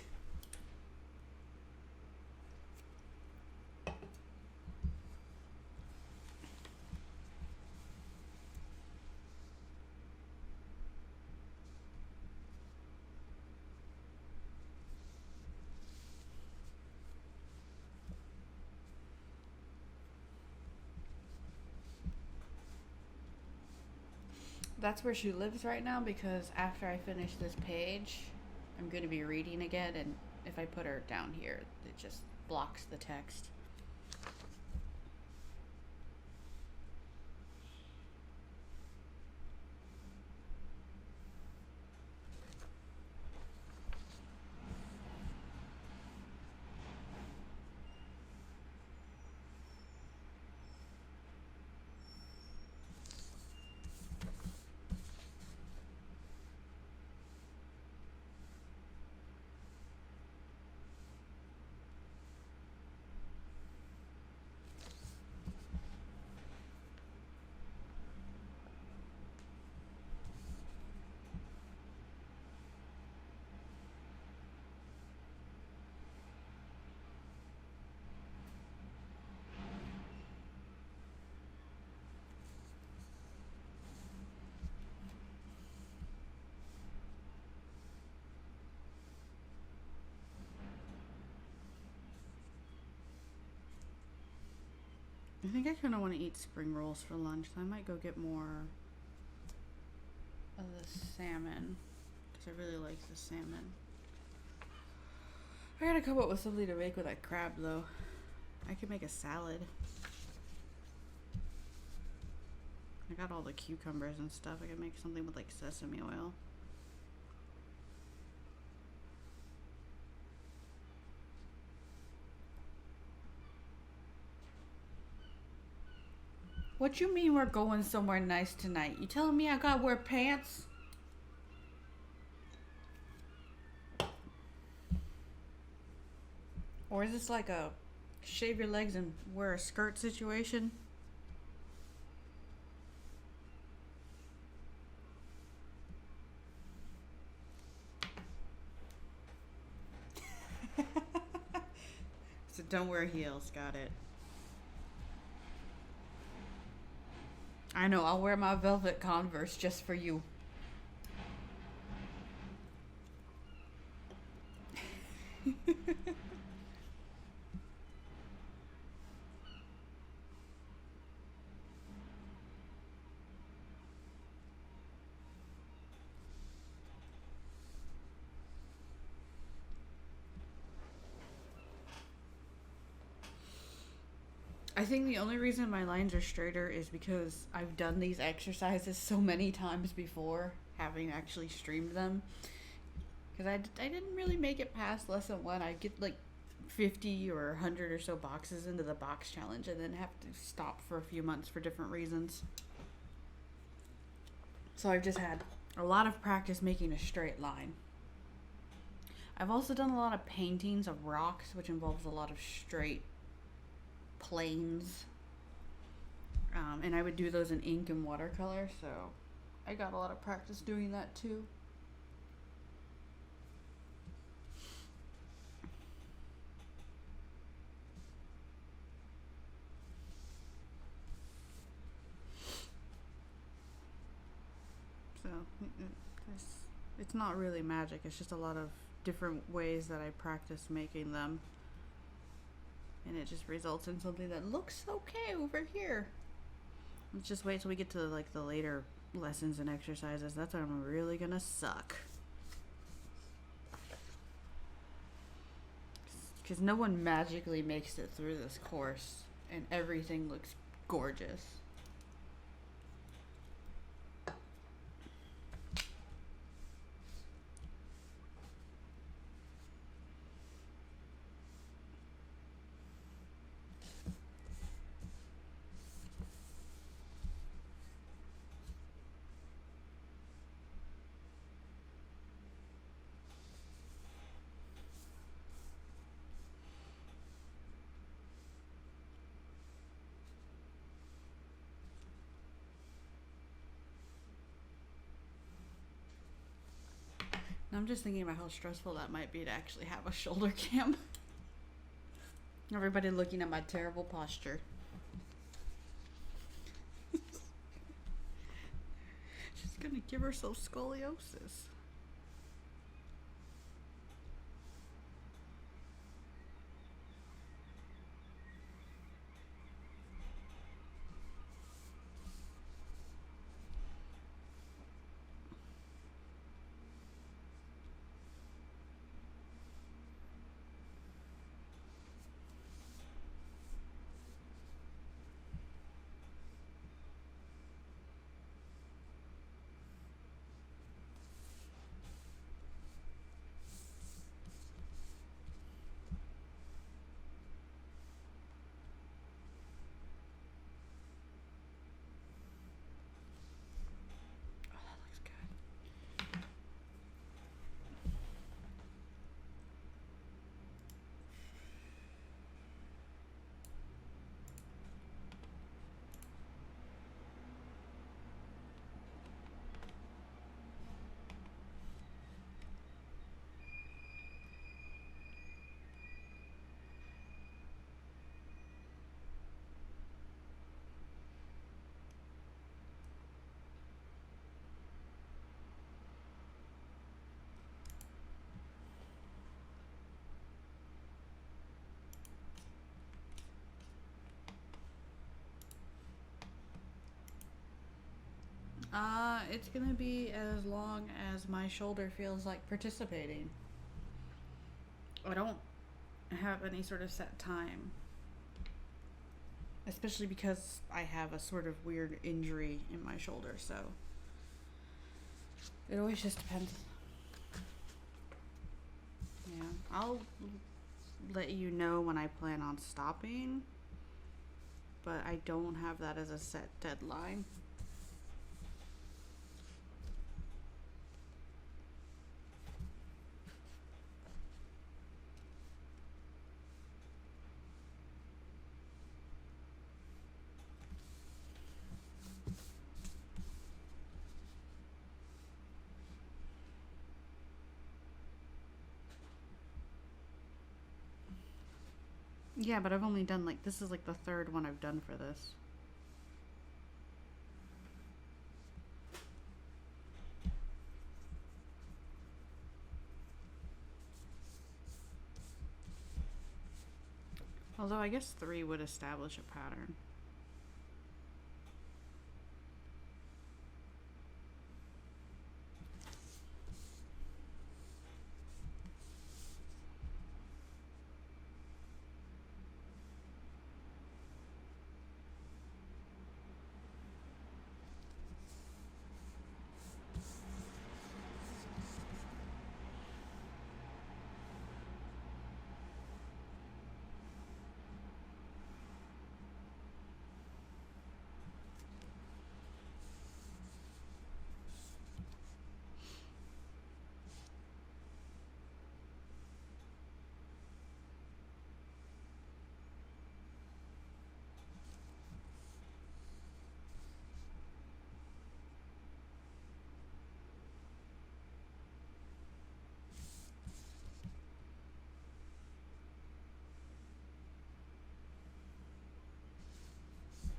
That's where she lives right now because after I finish this page, I'm going to be reading again, and if I put her down here, it just blocks the text. I think I kind of want to eat spring rolls for lunch, so I might go get more of the salmon, because I really like the salmon. I gotta come up with something to make with that crab, though. I could make a salad. I got all the cucumbers and stuff. I could make something with, like, sesame oil. What you mean we're going somewhere nice tonight? You telling me I gotta wear pants? Or is this like a shave your legs and wear a skirt situation? So don't wear heels, got it. I know, I'll wear my velvet Converse just for you. I think the only reason my lines are straighter is because I've done these exercises so many times before, having actually streamed them. Because I didn't really make it past lesson 1. I get like 50 or 100 or so boxes into the box challenge and then have to stop for a few months for different reasons. So I've just had a lot of practice making a straight line. I've also done a lot of paintings of rocks, which involves a lot of straight planes. And I would do those in ink and watercolor, so I got a lot of practice doing that too. So it's not really magic, it's just a lot of different ways that I practice making them. And it just results in something that looks okay over here. Let's just wait till we get to like the later lessons and exercises. That's when I'm really gonna suck. Because no one magically makes it through this course and everything looks gorgeous. I'm just thinking about how stressful that might be to actually have a shoulder cam. Everybody looking at my terrible posture. She's gonna give herself scoliosis. It's gonna be as long as my shoulder feels like participating. I don't have any sort of set time. Especially because I have a sort of weird injury in my shoulder, so it always just depends. Yeah, I'll let you know when I plan on stopping, but I don't have that as a set deadline. Yeah, but I've only done like, this is like the third one I've done for this. Although I guess 3 would establish a pattern.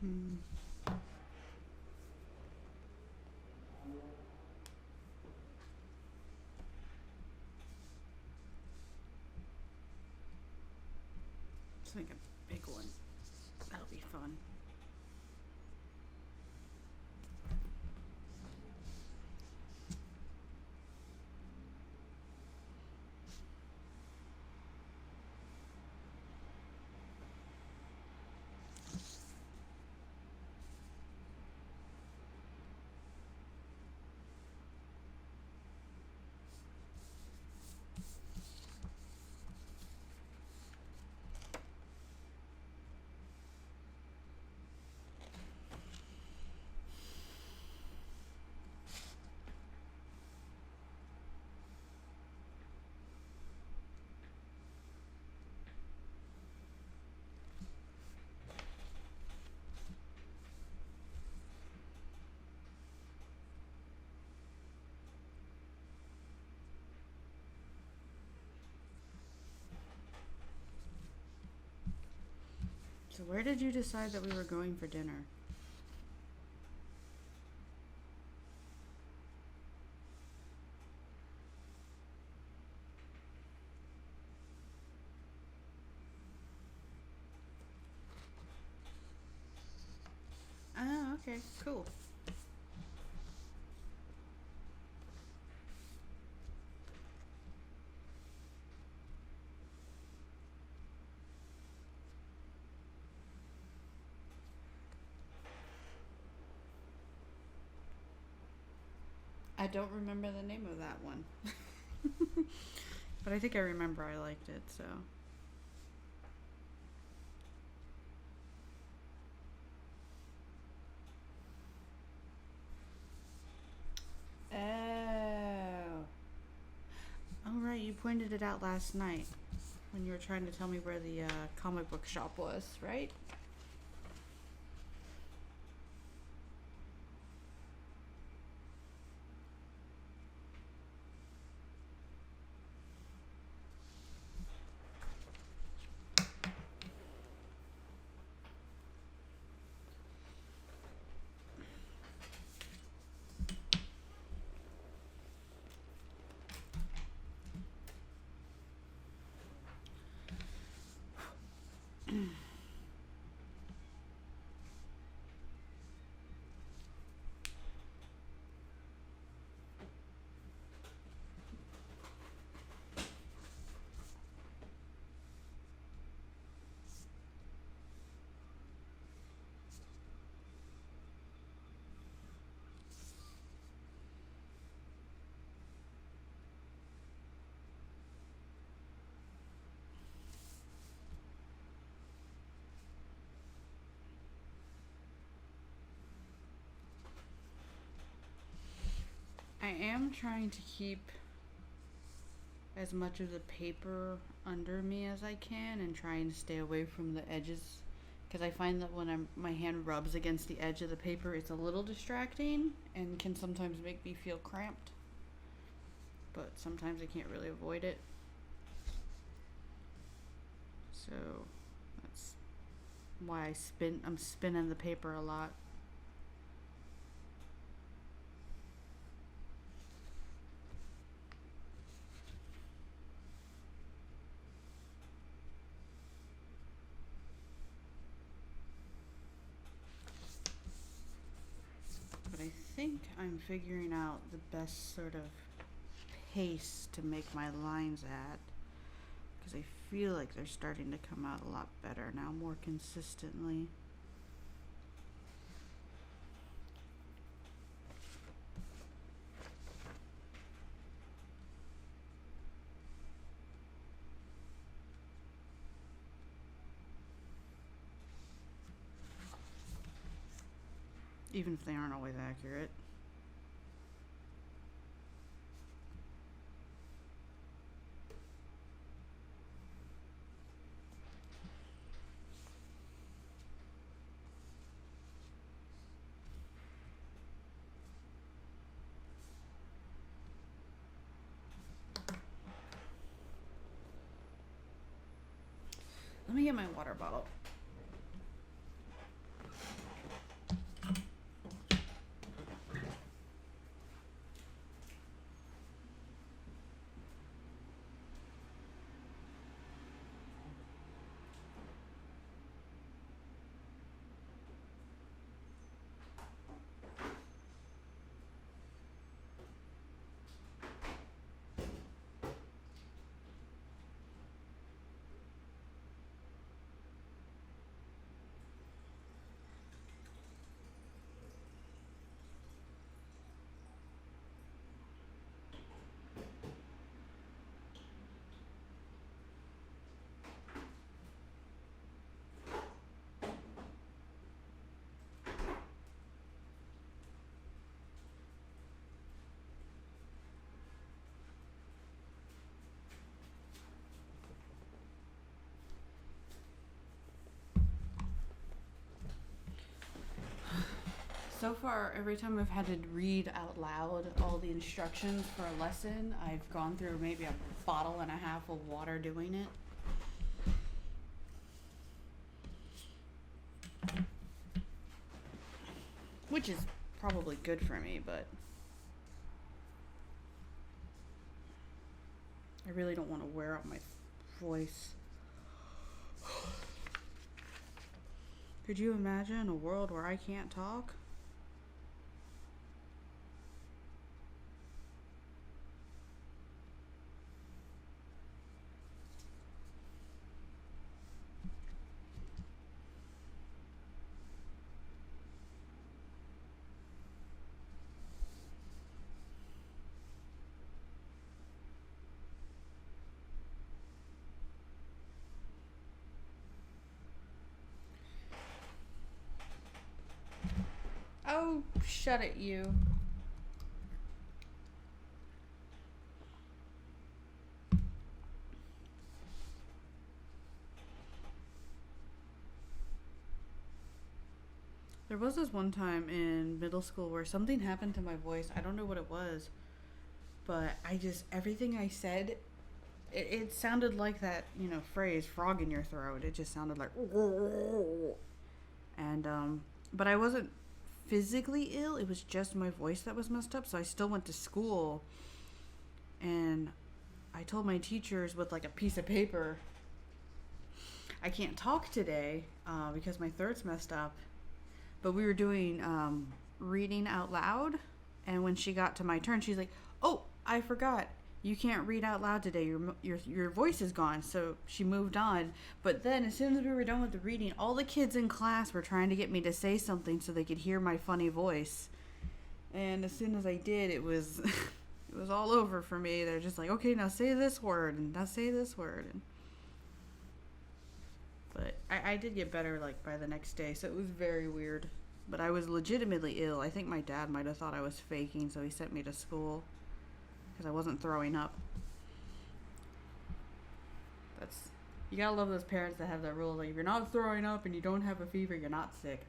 Hmm. Let's make a big one. That'll be fun. So where did you decide that we were going for dinner? Oh, okay, cool. I don't remember the name of that one. But I think I remember I liked it, so. Oh. Oh, right, you pointed it out last night when you were trying to tell me where the comic book shop was, right? I am trying to keep as much of the paper under me as I can and trying to stay away from the edges because I find that when my hand rubs against the edge of the paper, it's a little distracting and can sometimes make me feel cramped. But sometimes I can't really avoid it. So that's why I'm spinning the paper a lot. But I think I'm figuring out the best sort of pace to make my lines at because I feel like they're starting to come out a lot better now, more consistently. Even if they aren't always accurate. Let me get my water bottle. So far, every time I've had to read out loud all the instructions for a lesson, I've gone through maybe a bottle and a half of water doing it. Which is probably good for me, but I really don't want to wear out my voice. Could you imagine a world where I can't talk? Oh, shut it, you. There was this one time in middle school where something happened to my voice. I don't know what it was, but everything I said, it sounded like that, phrase, frog in your throat. It just sounded like, and, but I wasn't physically ill. It was just my voice that was messed up. So I still went to school, and I told my teachers with like a piece of paper, I can't talk today because my throat's messed up. But we were doing reading out loud, and when she got to my turn, she's like, "Oh, I forgot. You can't read out loud today. Your voice is gone." So she moved on. But then, as soon as we were done with the reading, all the kids in class were trying to get me to say something so they could hear my funny voice. And as soon as I did, it was it was all over for me. They're just like, "Okay, now say this word, and now say this word." But I did get better like by the next day, so it was very weird. But I was legitimately ill. I think my dad might have thought I was faking, so he sent me to school because I wasn't throwing up. You gotta love those parents that have that rule, like if you're not throwing up and you don't have a fever, you're not sick.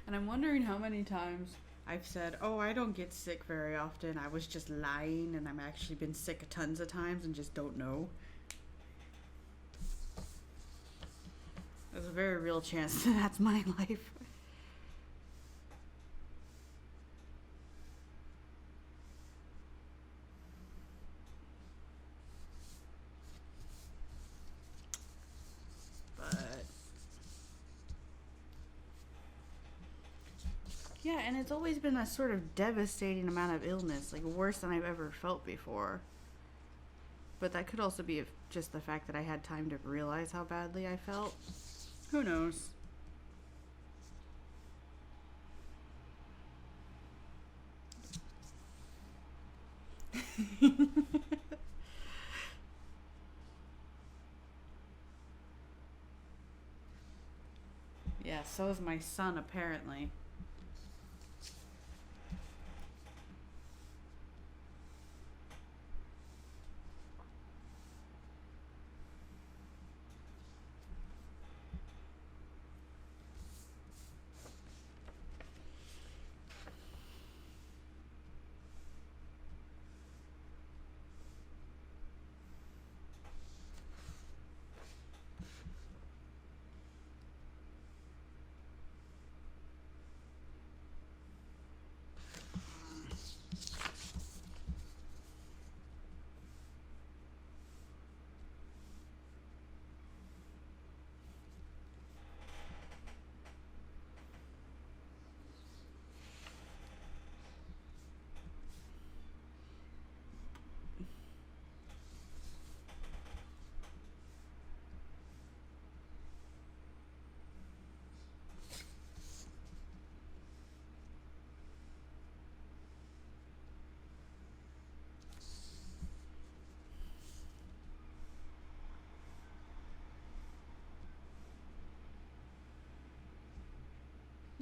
And I'm wondering how many times I've said, "Oh, I don't get sick very often. I was just lying, and I've actually been sick tons of times and just don't know." There's a very real chance that that's my life. Yeah, and it's always been a sort of devastating amount of illness, like worse than I've ever felt before. But that could also be just the fact that I had time to realize how badly I felt. Who knows? Yeah, so is my son, apparently.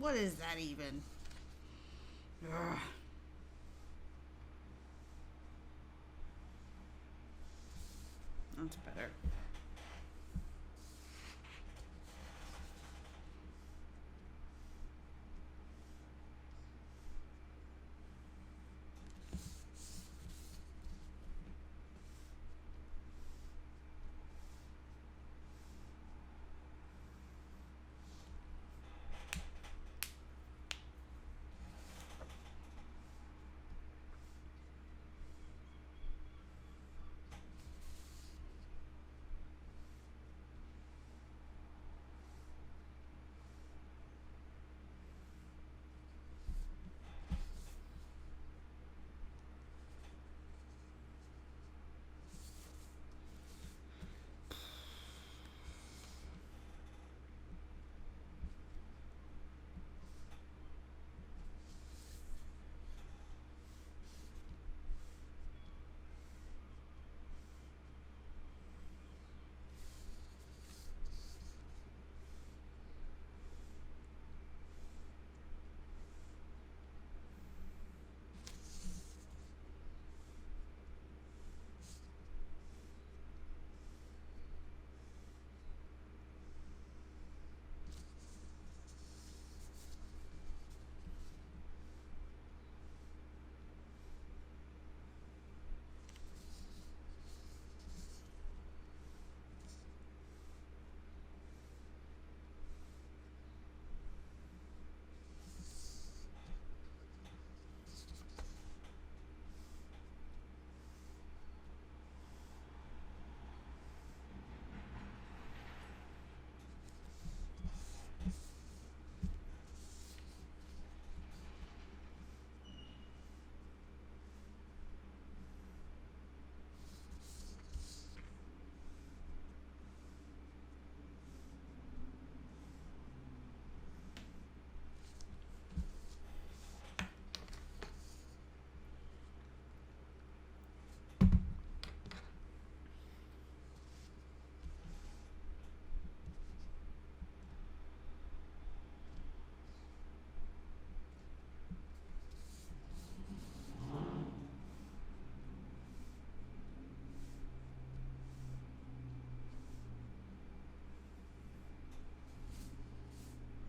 What is that even? Ugh. That's better.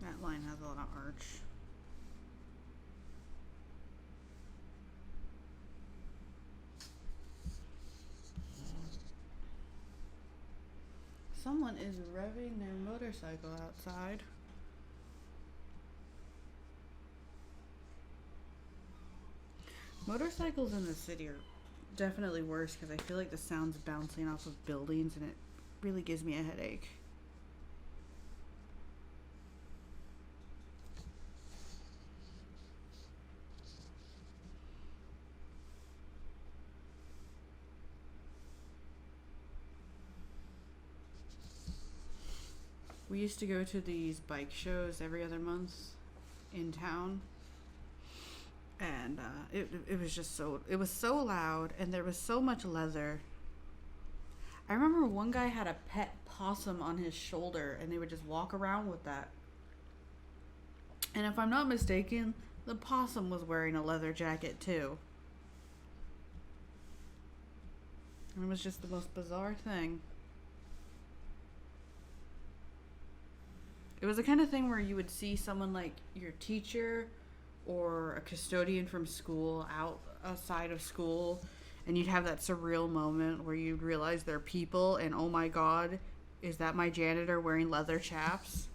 That line has a lot of arch. Someone is revving their motorcycle outside. Motorcycles in the city are definitely worse because I feel like the sound's bouncing off of buildings and it really gives me a headache. We used to go to these bike shows every other month in town, and it was just it was so loud, and there was so much leather. I remember one guy had a pet possum on his shoulder, and they would just walk around with that. And if I'm not mistaken, the possum was wearing a leather jacket too. And it was just the most bizarre thing. It was the kind of thing where you would see someone like your teacher or a custodian from school outside of school, and you'd have that surreal moment where you'd realize they're people and oh my god, is that my janitor wearing leather chaps?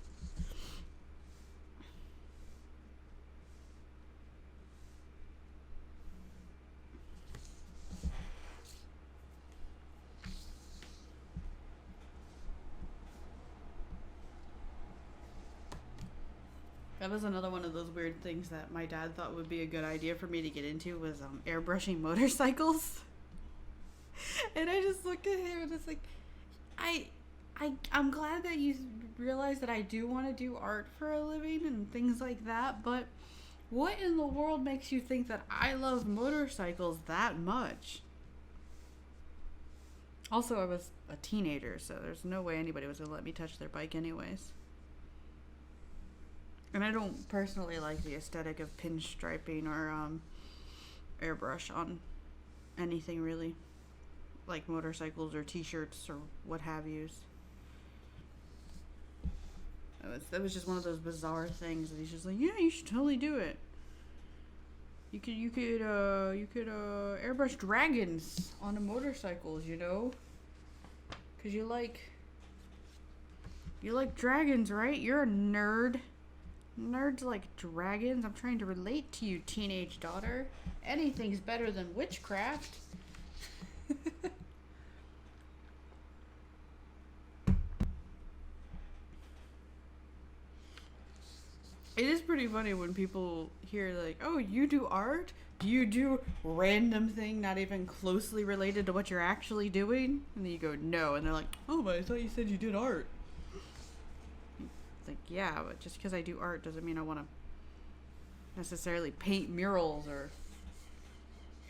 That was another one of those weird things that my dad thought would be a good idea for me to get into was airbrushing motorcycles. And I just looked at him and it's like, I'm glad that you realize that I do want to do art for a living and things like that, but what in the world makes you think that I love motorcycles that much? Also, I was a teenager, so there's no way anybody was going to let me touch their bike anyways. And I don't personally like the aesthetic of pinstriping or airbrush on anything really, like motorcycles or t-shirts or what have yous. That was just one of those bizarre things that he's just like, yeah, you should totally do it. You could airbrush dragons onto motorcycles, you know, because you like dragons, right? You're a nerd. Nerds like dragons. I'm trying to relate to you, teenage daughter. Anything's better than witchcraft. It is pretty funny when people hear like, oh, you do art? Do you do random thing not even closely related to what you're actually doing? And then you go, no. And they're like, oh, but I thought you said you did art. It's like, yeah, but just because I do art doesn't mean I want to necessarily paint murals or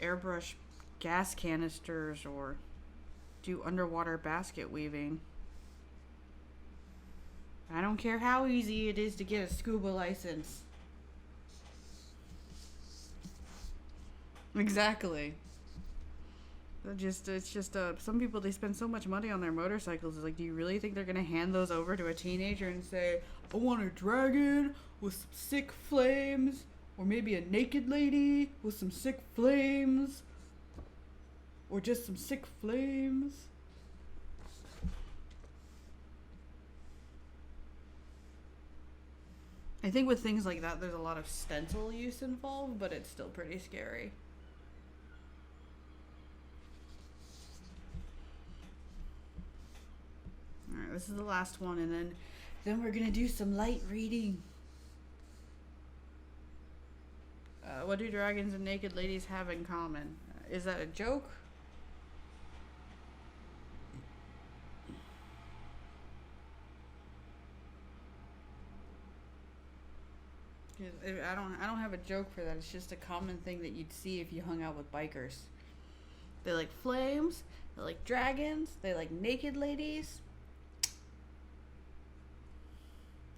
airbrush gas canisters or do underwater basket weaving. I don't care how easy it is to get a scuba license. Exactly. It's just some people, they spend so much money on their motorcycles. It's like, do you really think they're gonna hand those over to a teenager and say, I want a dragon with some sick flames, or maybe a naked lady with some sick flames, or just some sick flames? I think with things like that, there's a lot of stencil use involved, but it's still pretty scary. Alright, this is the last one, and then we're gonna do some light reading. What do dragons and naked ladies have in common? Is that a joke? I don't have a joke for that. It's just a common thing that you'd see if you hung out with bikers. They like flames, they like dragons, they like naked ladies,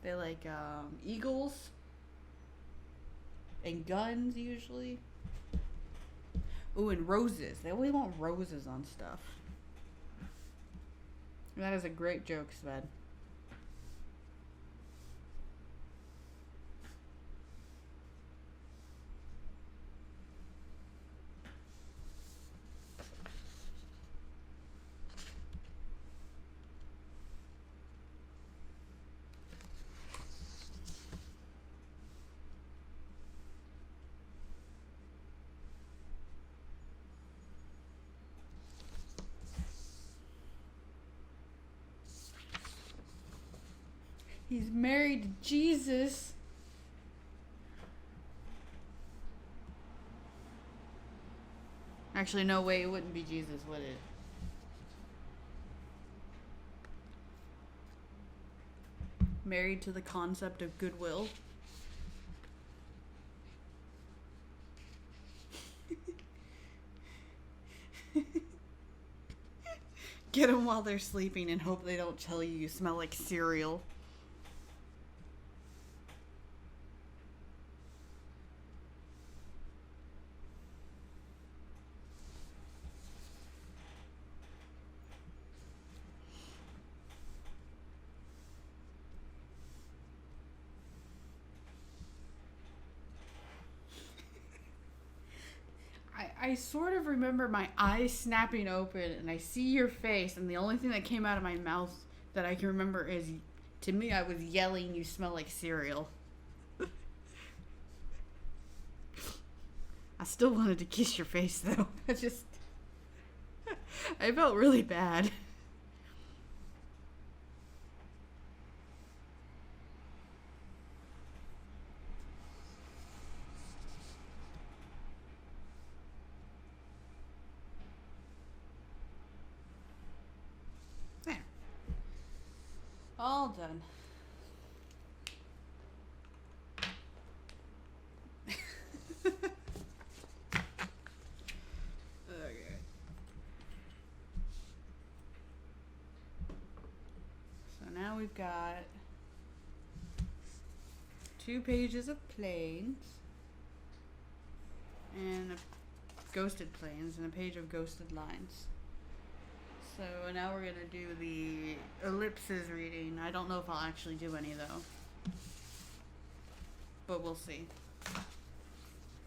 they like eagles and guns usually. Ooh, and roses. They always want roses on stuff. That is a great joke, Sven. He's married to Jesus. Actually, no way, it wouldn't be Jesus, would it? Married to the concept of goodwill. Get them while they're sleeping and hope they don't tell you smell like cereal. I sort of remember my eyes snapping open and I see your face, and the only thing that came out of my mouth that I can remember is, to me, I was yelling, you smell like cereal. I still wanted to kiss your face though. I felt really bad. There. All done. Okay. So now we've got 2 pages of planes and ghosted planes and a page of ghosted lines. So now we're gonna do the ellipses reading. I don't know if I'll actually do any though, but we'll see.